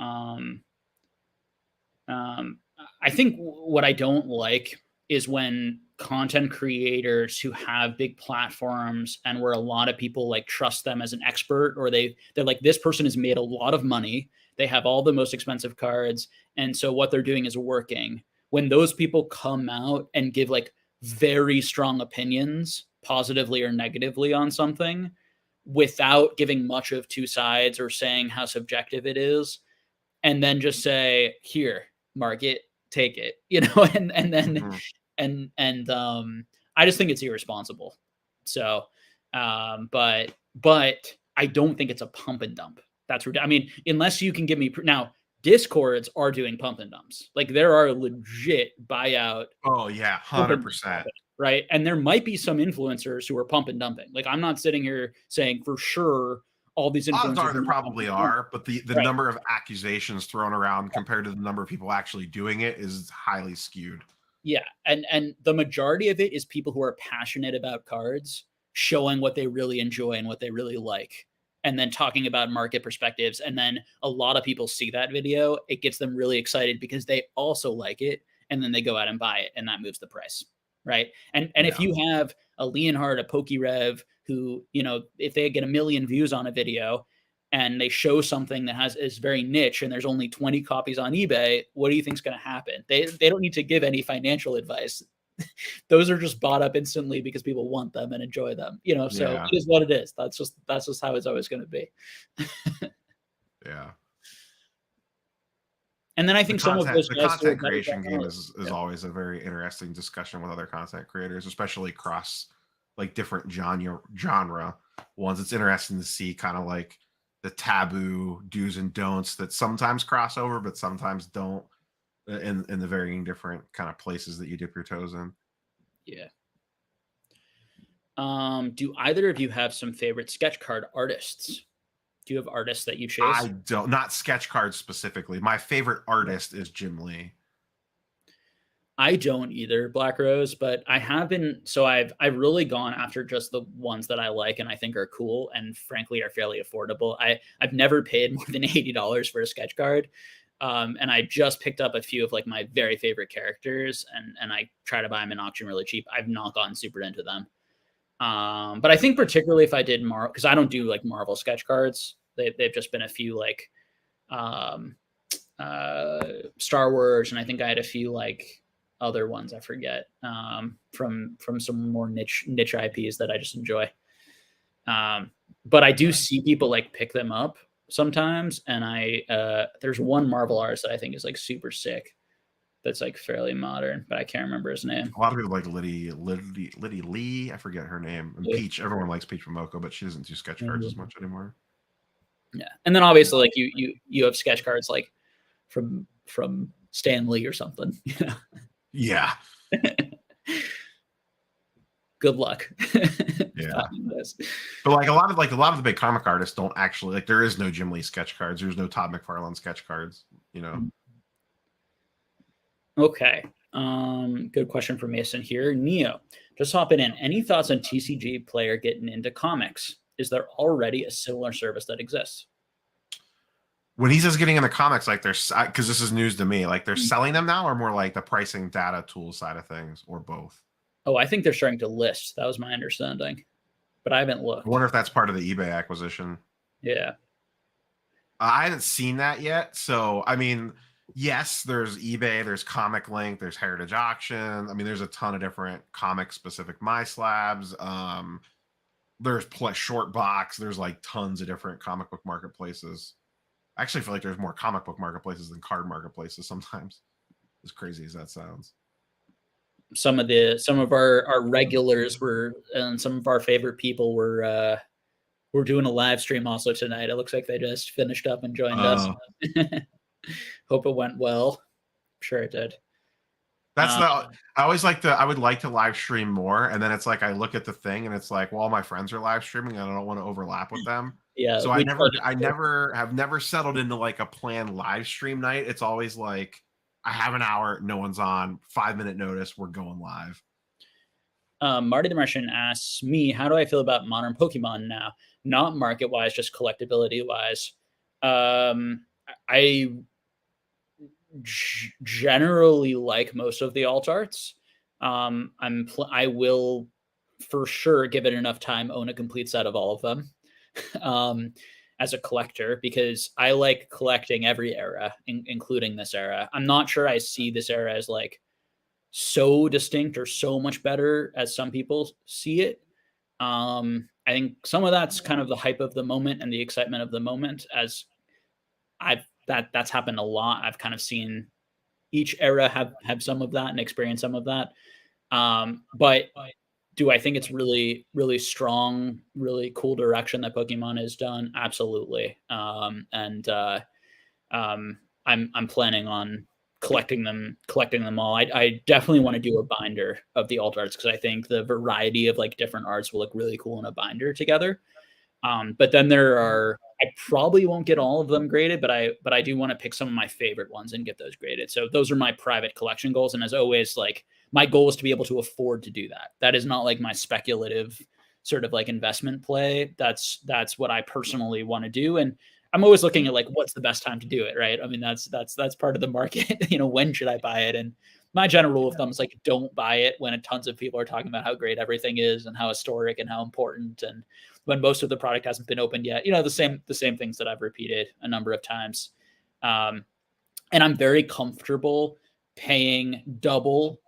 I think what I don't like is when content creators who have big platforms and where a lot of people like trust them as an expert, or they're like, this person has made a lot of money, they have all the most expensive cards, and so what they're doing is working. When those people come out and give like very strong opinions, positively or negatively, on something without giving much of two sides or saying how subjective it is, and then just say, here, mark it, take it, you know, and then I just think it's irresponsible. So, but I don't think it's a pump and dump. That's I mean, unless you can give me now, Discords are doing pump and dumps. Like, there are legit buyout. Oh yeah, 100%. Right. And there might be some influencers who are pump and dumping. Like, I'm not sitting here saying for sure all these influencers. Odds are there probably are, but the number of accusations thrown around compared to the number of people actually doing it is highly skewed. Yeah. And the majority of it is people who are passionate about cards, showing what they really enjoy and what they really like, and then talking about market perspectives. And then a lot of people see that video, it gets them really excited because they also like it, and then they go out and buy it, and that moves the price, right? And if you have a Leonhard, a PokeRev, who, you know, if they get 1 million views on a video and they show something that is very niche and there's only 20 copies on eBay, what do you think is going to happen? They don't need to give any financial advice. Those are just bought up instantly because people want them and enjoy them, you know. So it is what it is. That's just how it's always going to be. Yeah. And then I think some of those content creation game is always a very interesting discussion with other content creators, especially across like different genre ones. It's interesting to see kind of like the taboo do's and don'ts that sometimes cross over, but sometimes don't, in the varying different kind of places that you dip your toes in. Yeah. Do either of you have some favorite sketch card artists? Do you have artists that you chase? I don't, not sketch cards specifically. My favorite artist is Jim Lee. I don't either, Black Rose, but I have been. So I've really gone after just the ones that I like and I think are cool and frankly are fairly affordable. I've never paid more than $80 for a sketch card. And I just picked up a few of like my very favorite characters, and I try to buy them in auction really cheap. I've not gotten super into them. But I think particularly if I did Marvel, because I don't do like Marvel sketch cards. They've just been a few like Star Wars, and I think I had a few like other ones I forget, from some more niche IPs that I just enjoy. But I do see people like pick them up sometimes, and there's one Marvel artist that I think is like super sick. That's like fairly modern, but I can't remember his name. A lot of people like Liddy Lee. I forget her name. And Peach. Everyone likes Peach from Moko, but she doesn't do sketch cards as much anymore. Yeah, and then obviously like you have sketch cards like from Stan Lee or something. Yeah. Good luck. Yeah. But like a lot of the big comic artists don't actually, like, there is no Jim Lee sketch cards. There's no Todd McFarlane sketch cards, you know. Okay. Good question for Mason here. Neo, just hopping in. Any thoughts on TCG Player getting into comics? Is there already a similar service that exists? When he says getting into comics, like there's, because this is news to me, like they're selling them now, or more like the pricing data tool side of things, or both? Oh, I think they're starting to list. That was my understanding, but I haven't looked. I wonder if that's part of the eBay acquisition. Yeah. I haven't seen that yet. So, I mean, yes, there's eBay, there's Comic Link, there's Heritage Auction. I mean, there's a ton of different comic specific My Slabs. There's Short Box. There's like tons of different comic book marketplaces. I actually feel like there's more comic book marketplaces than card marketplaces sometimes, as crazy as that sounds. Some of our regulars were, and some of our favorite people were doing a live stream also tonight. It looks like they just finished up and joined us. Hope it went well. I'm sure it did. I would like to live stream more, and then it's like I look at the thing and it's like, well, all my friends are live streaming and I don't want to overlap with them. Yeah. So I never settled into like a planned live stream night. It's always like I have an hour, no one's on, 5-minute notice, we're going live. Marty the Martian asks me, how do I feel about modern Pokemon now? Not market wise, just collectability wise. I generally like most of the alt arts. I will for sure give it enough time, own a complete set of all of them. As a collector, because I like collecting every era, including this era. I'm not sure I see this era as like so distinct or so much better as some people see it. I think some of that's kind of the hype of the moment and the excitement of the moment, as that's happened a lot. I've kind of seen each era have some of that and experience some of that. But do I think it's really, really strong, really cool direction that Pokemon has done? Absolutely. I'm planning on collecting them all. I definitely want to do a binder of the alt arts, because I think the variety of like different arts will look really cool in a binder together. But then I probably won't get all of them graded, but I do want to pick some of my favorite ones and get those graded. So those are my private collection goals. And as always, like, my goal is to be able to afford to do that. That is not like my speculative sort of like investment play. That's what I personally want to do. And I'm always looking at like, what's the best time to do it, right? I mean, that's part of the market. When should I buy it? And my general rule of thumb is like, don't buy it when tons of people are talking about how great everything is and how historic and how important, and when most of the product hasn't been opened yet. The same things that I've repeated a number of times. And I'm very comfortable paying double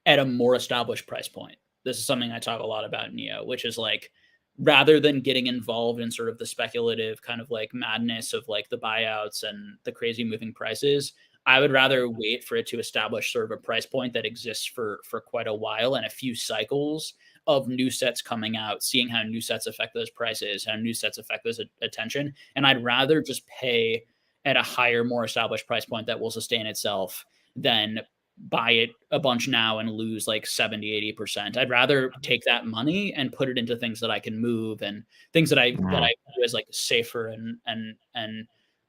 at a more established price point. This is something I talk a lot about in Neo, which is like, rather than getting involved in sort of the speculative kind of like madness of like the buyouts and the crazy moving prices, I would rather wait for it to establish sort of a price point that exists for quite a while, and a few cycles of new sets coming out, seeing how new sets affect those prices, how new sets affect those attention. And I'd rather just pay at a higher, more established price point that will sustain itself than buy it a bunch now and lose like 70-80%. I'd rather take that money and put it into things that I can move, and things that I view as like safer, and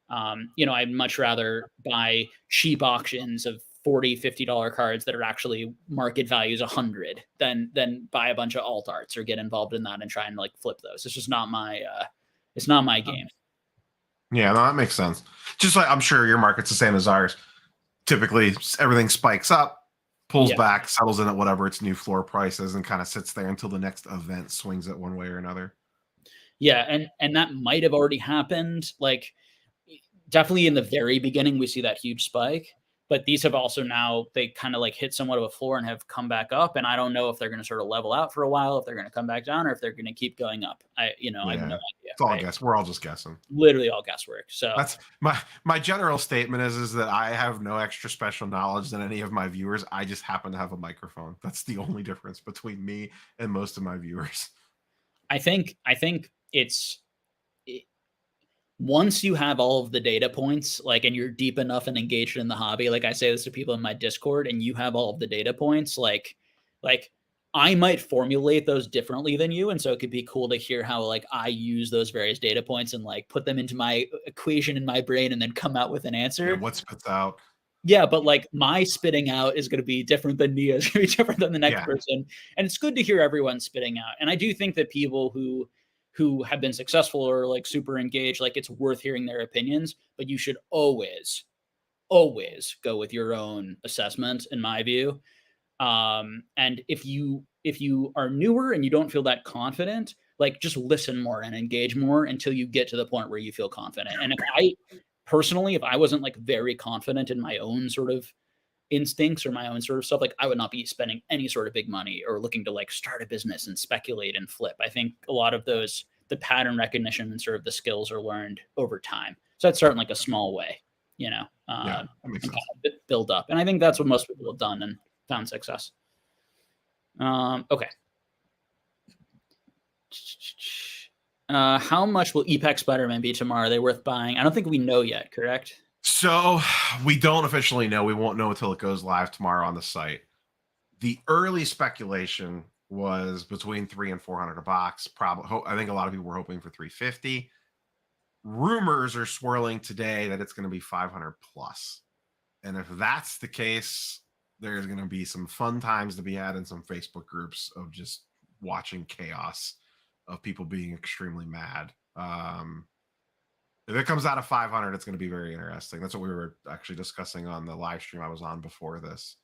I'd much rather buy cheap auctions of $40-$50 cards that are actually market values 100 than buy a bunch of alt arts or get involved in that and try and like flip those. It's just not my it's not my game. Yeah, no, that makes sense. Just like, I'm sure your market's the same as ours. Typically everything spikes up, pulls back, settles in at whatever its new floor price is, and kind of sits there until the next event swings it one way or another. Yeah, and that might have already happened. Like, definitely in the very beginning, we see that huge spike. But these have also now, they kind of like hit somewhat of a floor and have come back up. And I don't know if they're going to sort of level out for a while, if they're going to come back down, or if they're going to keep going up. I have no idea. It's all right? guess. We're all just guessing. Literally all guesswork. So that's my general statement is that I have no extra special knowledge than any of my viewers. I just happen to have a microphone. That's the only difference between me and most of my viewers. I think once you have all of the data points, like, and you're deep enough and engaged in the hobby, like I say this to people in my Discord, and you have all of the data points, like I might formulate those differently than you. And so it could be cool to hear how like I use those various data points and like put them into my equation in my brain and then come out with an answer. Yeah, what spits out? Yeah, but like my spitting out is going to be different than Nia's, going to be different than the next person. And it's good to hear everyone spitting out. And I do think that people who have been successful or like super engaged, like it's worth hearing their opinions, but you should always go with your own assessment, in my view. And if you are newer and you don't feel that confident, like just listen more and engage more until you get to the point where you feel confident. And if I wasn't like very confident in my own sort of instincts or my own sort of stuff, like I would not be spending any sort of big money or looking to like start a business and speculate and flip. I think a lot of the pattern recognition and sort of the skills are learned over time. So I'd start in like a small way, That makes sense. kind of build up. And I think that's what most people have done and found success. Okay. How much will EPack Spider-Man be tomorrow? Are they worth buying? I don't think we know yet, correct? So we don't officially know. We won't know until it goes live tomorrow on the site. The early speculation was between $300 and $400 a box. Probably, I think a lot of people were hoping for $350. Rumors are swirling today that it's going to be $500 plus. And if that's the case, there's going to be some fun times to be had in some Facebook groups of just watching chaos of people being extremely mad. If it comes out of 500, it's going to be very interesting. That's what we were actually discussing on the live stream I was on before this.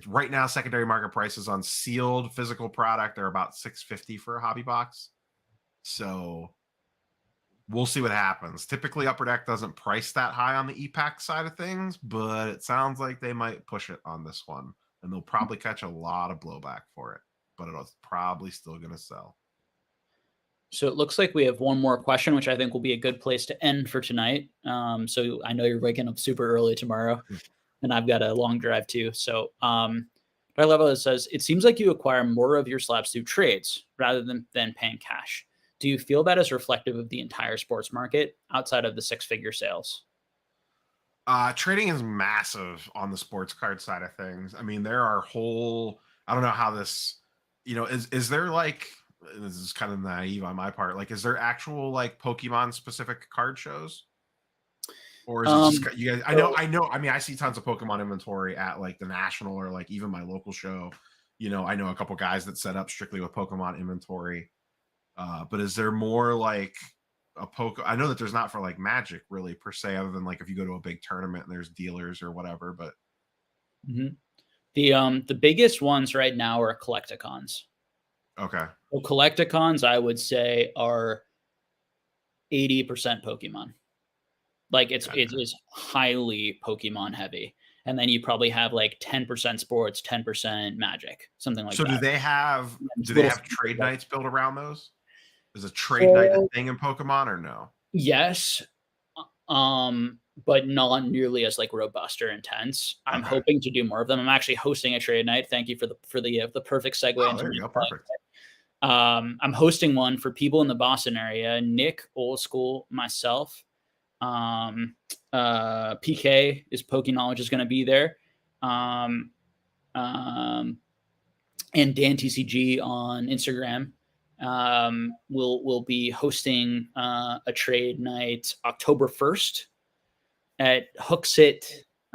Right now, secondary market prices on sealed physical product are about $650 for a hobby box. So we'll see what happens. Typically, Upper Deck doesn't price that high on the EPack side of things, but it sounds like they might push it on this one, and they'll probably catch a lot of blowback for it, but it's probably still going to sell. So it looks like we have one more question, which I think will be a good place to end for tonight. So I know you're waking up super early tomorrow, and I've got a long drive too. So I love how it says, it seems like you acquire more of your slabs through trades rather than paying cash. Do you feel that is reflective of the entire sports market outside of the six-figure sales? Trading is massive on the sports card side of things. I mean, there are I don't know how this, is there like, this is kind of naive on my part, like, is there actual like Pokemon specific card shows? Or is it just you guys? I know. I mean, I see tons of Pokemon inventory at like the National or like even my local show. I know a couple guys that set up strictly with Pokemon inventory. But is there more like a I know that there's not for like Magic really per se, other than like if you go to a big tournament and there's dealers or whatever. But the biggest ones right now are Collecticons. Okay. Well, Collecticons, I would say, are 80% Pokemon. Like it is highly Pokemon heavy. And then you probably have like 10% sports, 10% Magic, something like that. So do they have trade nights built around those? Is a trade night a thing in Pokemon or no? Yes. But not nearly as like robust or intense. I'm hoping to do more of them. I'm actually hosting a trade night. Thank you for the perfect segue. Oh, there you go. Perfect. I'm hosting one for people in the Boston area. Nick, Old School, myself. PK is Pokeknowledge is going to be there. And Dan TCG on Instagram. We'll be hosting a trade night October 1st at Hooksett,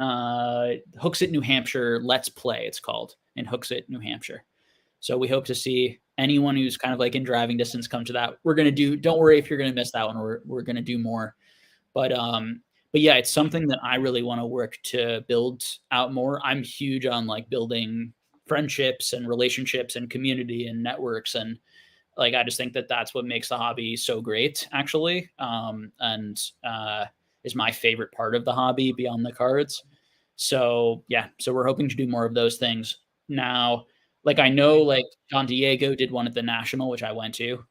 New Hampshire. Let's Play, it's called, in Hooksett, New Hampshire. So we hope to see anyone who's kind of like in driving distance come to that. We're going to don't worry if you're going to miss that one. We're going to do more. But yeah, it's something that I really want to work to build out more. I'm huge on like building friendships and relationships and community and networks. And like, I just think that that's what makes the hobby so great, actually. is my favorite part of the hobby beyond the cards. So yeah, so we're hoping to do more of those things now. Like I know like Don Diego did one at the National, which I went to.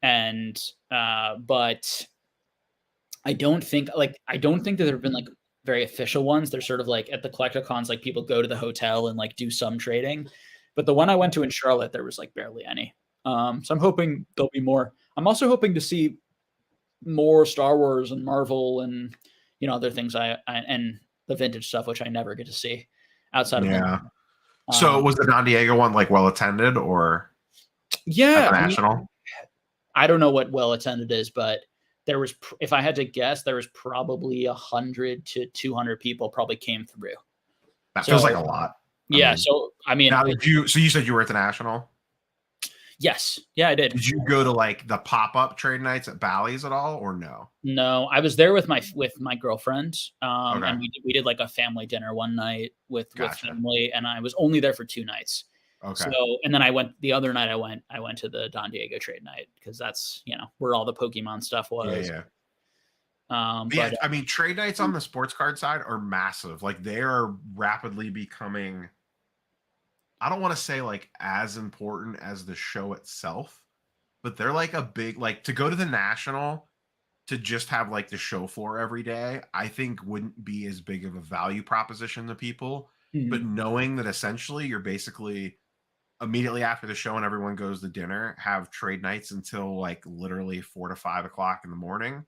And but I don't think that there have been like very official ones. They're sort of like at the collecticons, like people go to the hotel and like do some trading. But the one I went to in Charlotte, there was like barely any. So I'm hoping there'll be more. I'm also hoping to see more Star Wars and Marvel and other things I and the vintage stuff, which I never get to see outside of Yeah. London. So was the Don Diego one like well attended or at Yeah, the National? I don't know what well attended is, but there was, if I had to guess, there was probably 100 to 200 people probably came through. That feels like a lot. Yeah. I mean, now you said you were at the National? Yes. Yeah, I did. Did you go to like the pop-up trade nights at Bally's at all or no? No, I was there with my girlfriend. Okay. And we did like a family dinner one night with family, and I was only there for 2 nights. Okay. So, and then the other night I went to the Don Diego trade night because that's, where all the Pokemon stuff was. Yeah. But I mean, trade nights on the sports card side are massive. Like they are rapidly becoming, I don't want to say like as important as the show itself, but they're like a big, like to go to the National to just have like the show floor every day, I think wouldn't be as big of a value proposition to people. But knowing that essentially you're basically immediately after the show and everyone goes to dinner, have trade nights until like literally 4 to 5 o'clock in the morning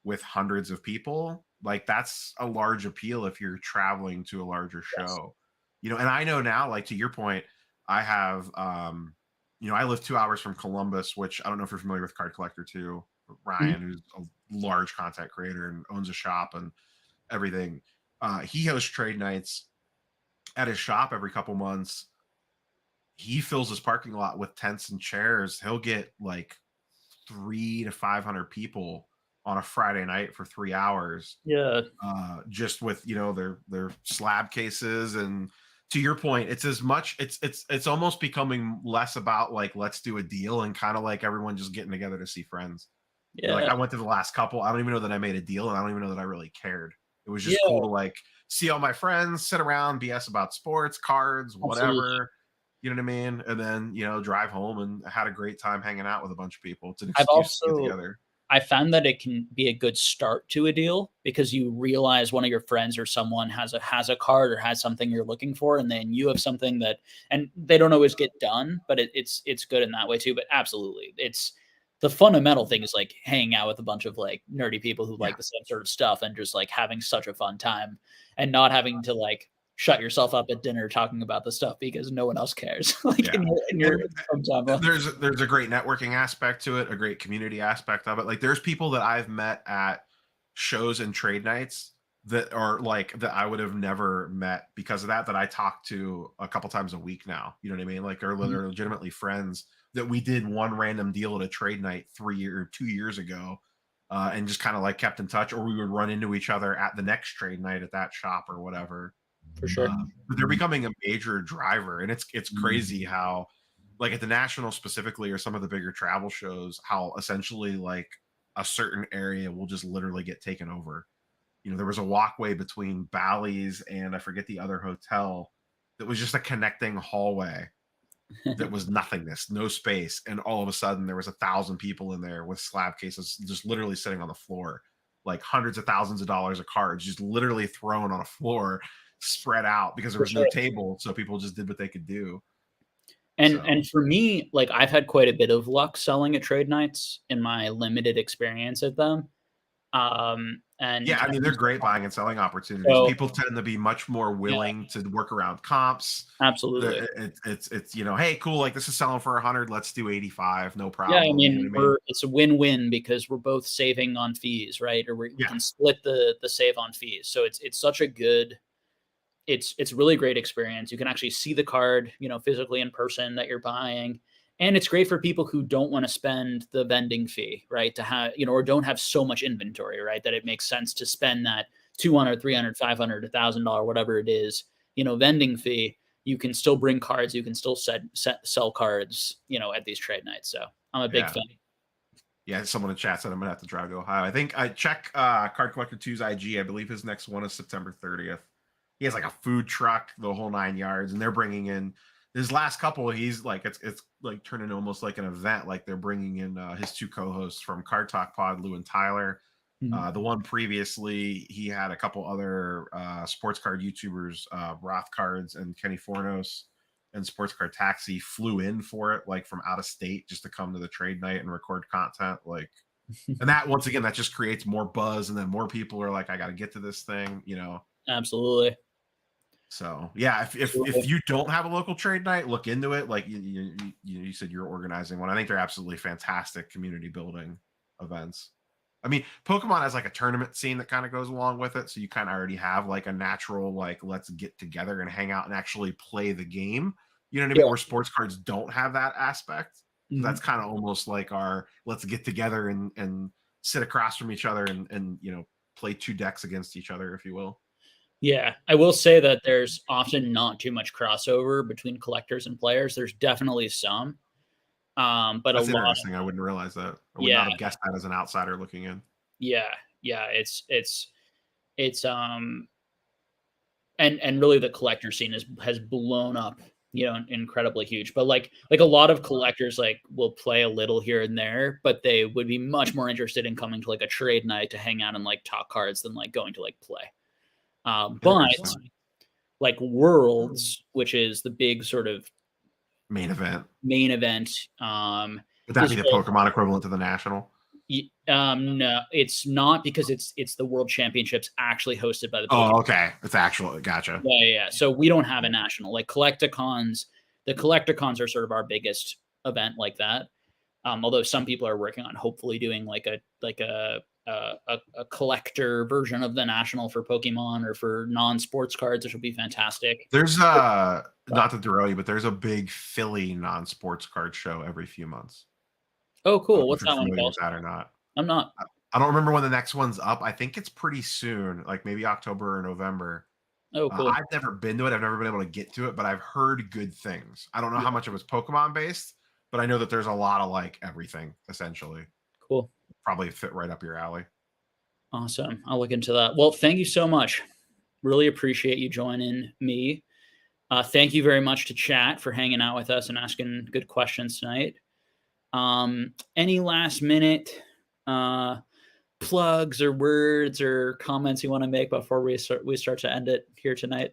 with hundreds of people, like that's a large appeal if you're traveling to a larger show. Yes. And I know now, like to your point, I have I live 2 hours from Columbus, which I don't know if you're familiar with Card Collector 2, Ryan, who's a large content creator and owns a shop and everything. He hosts trade nights at his shop every couple months. He fills his parking lot with tents and chairs. He'll get like 300 to 500 people on a Friday night for 3 hours. Yeah. Just with, their slab cases. And to your point, it's as much, it's almost becoming less about like, let's do a deal and kind of like everyone just getting together to see friends. Yeah. Like I went to the last couple. I don't even know that I made a deal and I don't even know that I really cared. It was just cool to like see all my friends, sit around, BS about sports, cards, whatever. Absolutely. You know what I mean? And then, drive home and had a great time hanging out with a bunch of people. It's an excuse to get together. I found that it can be a good start to a deal because you realize one of your friends or someone has a card or has something you're looking for, and then you have something that, and they don't always get done, but it's good in that way too. But absolutely, it's the fundamental thing is like hanging out with a bunch of like nerdy people who like the same sort of stuff and just like having such a fun time and not having to like shut yourself up at dinner talking about the stuff because no one else cares. In your there's a great networking aspect to it, a great community aspect of it. Like there's people that I've met at shows and trade nights that are like that I would have never met because of that I talk to a couple times a week now. You know what I mean? Like are legitimately friends that we did one random deal at a trade night 2 years ago. And just kind of like kept in touch, or we would run into each other at the next trade night at that shop or whatever. For sure. But they're becoming a major driver, and it's crazy how like at the National specifically or some of the bigger travel shows, how essentially like a certain area will just literally get taken over. There was a walkway between Bally's and I forget the other hotel that was just a connecting hallway that was nothingness, no space, and all of a sudden there was 1,000 people in there with slab cases just literally sitting on the floor, like hundreds of thousands of dollars of cards just literally thrown on a floor, spread out because there was no table, so people just did what they could do. And for me, like I've had quite a bit of luck selling at trade nights in my limited experience at them. And yeah, I mean they're great buying and selling opportunities. So, people tend to be much more willing to work around comps. Absolutely, it's hey, cool, like this is selling for 100, let's do 85, no problem. Yeah, I mean it's a win-win because we're both saving on fees, right? Or we can split the save on fees. So it's such a good. It's really great experience. You can actually see the card, physically in person that you're buying. And it's great for people who don't want to spend the vending fee, right? To have, or don't have so much inventory, right? That it makes sense to spend that $200, $300, $500, $1,000, whatever it is, vending fee. You can still bring cards. You can still sell cards, at these trade nights. So I'm a big fan. Yeah, someone in chat said I'm gonna have to drive to Ohio. I think I check Card Collector 2's IG. I believe his next one is September 30th. He has like a food truck, the whole 9 yards, and they're bringing in his last couple. He's like it's like turning almost like an event. Like they're bringing in his two co-hosts from Card Talk Pod, Lou and Tyler. The one previously, he had a couple other sports card YouTubers, Roth Cards and Kenny Fornos, and Sports Card Taxi flew in for it, like from out of state, just to come to the trade night and record content. Like, and that once again, that just creates more buzz, and then more people are like, I got to get to this thing, you know. Absolutely. So yeah, if you don't have a local trade night, look into it. Like you said, you're organizing one. I think they're absolutely fantastic community building events. I mean, Pokemon has like a tournament scene that kind of goes along with it, so you kind of already have like a natural like let's get together and hang out and actually play the game. You know what I mean? Where sports cards don't have that aspect. So that's kind of almost like our let's get together and sit across from each other and you know play two decks against each other, if you will. Yeah, I will say that there's often not too much crossover between collectors and players. There's definitely some, but That's a lot. interesting. I wouldn't realize that. I would not have guessed that as an outsider looking in. Yeah, it's and really the collector scene has blown up, you know, incredibly huge. But like a lot of collectors like will play a little here and there, but they would be much more interested in coming to like a trade night to hang out and like talk cards than like going to like play. But like Worlds, which is the big sort of main event. Would that be the Pokemon equivalent to the National? No, it's not, because it's the World Championships actually hosted by the Pokemon. Oh, okay. It's actual. Gotcha. Yeah. So we don't have a national. Like Collecticons, the Collecticons are sort of our biggest event like that. Although some people are working on hopefully doing like a collector version of the national for Pokemon or for non-sports cards, which would be fantastic. There's not to derail you, but there's a big Philly non-sports card show every few months. Oh, cool. What's that one called? That or not? I'm not. I don't remember when the next one's up. I think it's pretty soon, like maybe October or November. Oh, cool. I've never been to it. I've never been able to get to it, but I've heard good things. I don't know how much it was Pokemon based, but I know that there's a lot of like everything essentially. Cool. Probably fit right up your alley. Awesome. I'll look into that. Well, thank you so much. Really appreciate you joining me. Thank you very much to chat for hanging out with us and asking good questions tonight. Any last minute plugs or words or comments you want to make before we start to end it here tonight?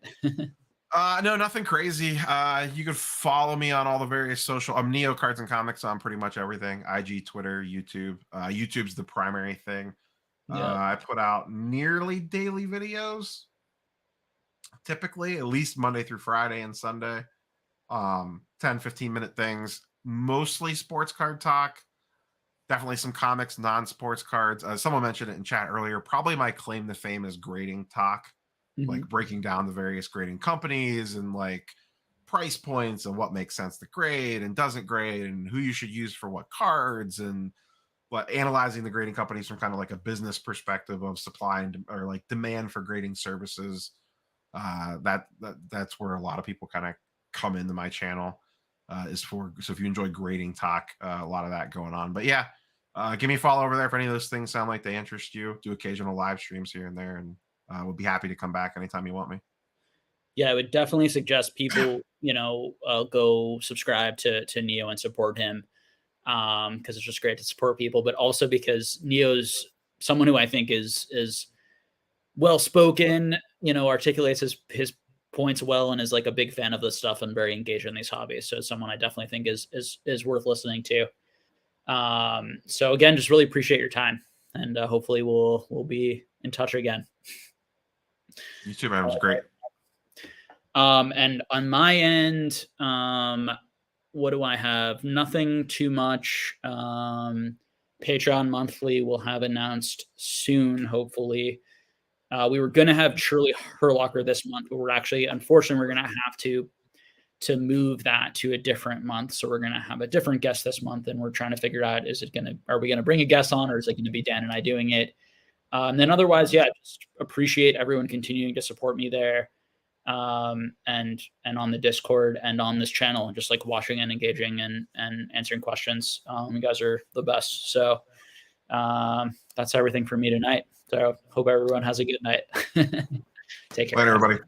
No, nothing crazy. You can follow me on all the various social. I'm Neo Cards and Comics on pretty much everything. IG, Twitter, YouTube. YouTube's the primary thing. I put out nearly daily videos, typically at least Monday through Friday and Sunday. 10-15 minute things, mostly sports card talk, definitely some comics, non-sports cards. Someone mentioned it in chat earlier. Probably my claim to fame is grading talk, like breaking down the various grading companies and like price points and what makes sense to grade and doesn't grade and who you should use for what cards, and but analyzing the grading companies from kind of like a business perspective of supply and or like demand for grading services. That's where a lot of people kind of come into my channel. So if you enjoy grading talk, a lot of that going on. But yeah, give me a follow over there if any of those things sound like they interest you. Do occasional live streams here and there, and we'll be happy to come back anytime you want me. Yeah, I would definitely suggest people, go subscribe to Neo and support him, because it's just great to support people, but also because Neo's someone who I think is well spoken, articulates his points well, and is like a big fan of this stuff and very engaged in these hobbies. So someone I definitely think is worth listening to. So again, just really appreciate your time, and hopefully we'll be in touch again. You too, man. It was great. And on my end, what do I have? Nothing too much. Patreon monthly will have announced soon, hopefully. We were going to have Shirley Herlocker this month, but unfortunately, we're going to have to move that to a different month. So we're going to have a different guest this month, and we're trying to figure out, are we going to bring a guest on, or is it going to be Dan and I doing it? And then otherwise, just appreciate everyone continuing to support me there. And on the Discord and on this channel, just like watching and engaging and answering questions. You guys are the best. So That's everything for me tonight. So hope everyone has a good night. Take care. Later, everybody.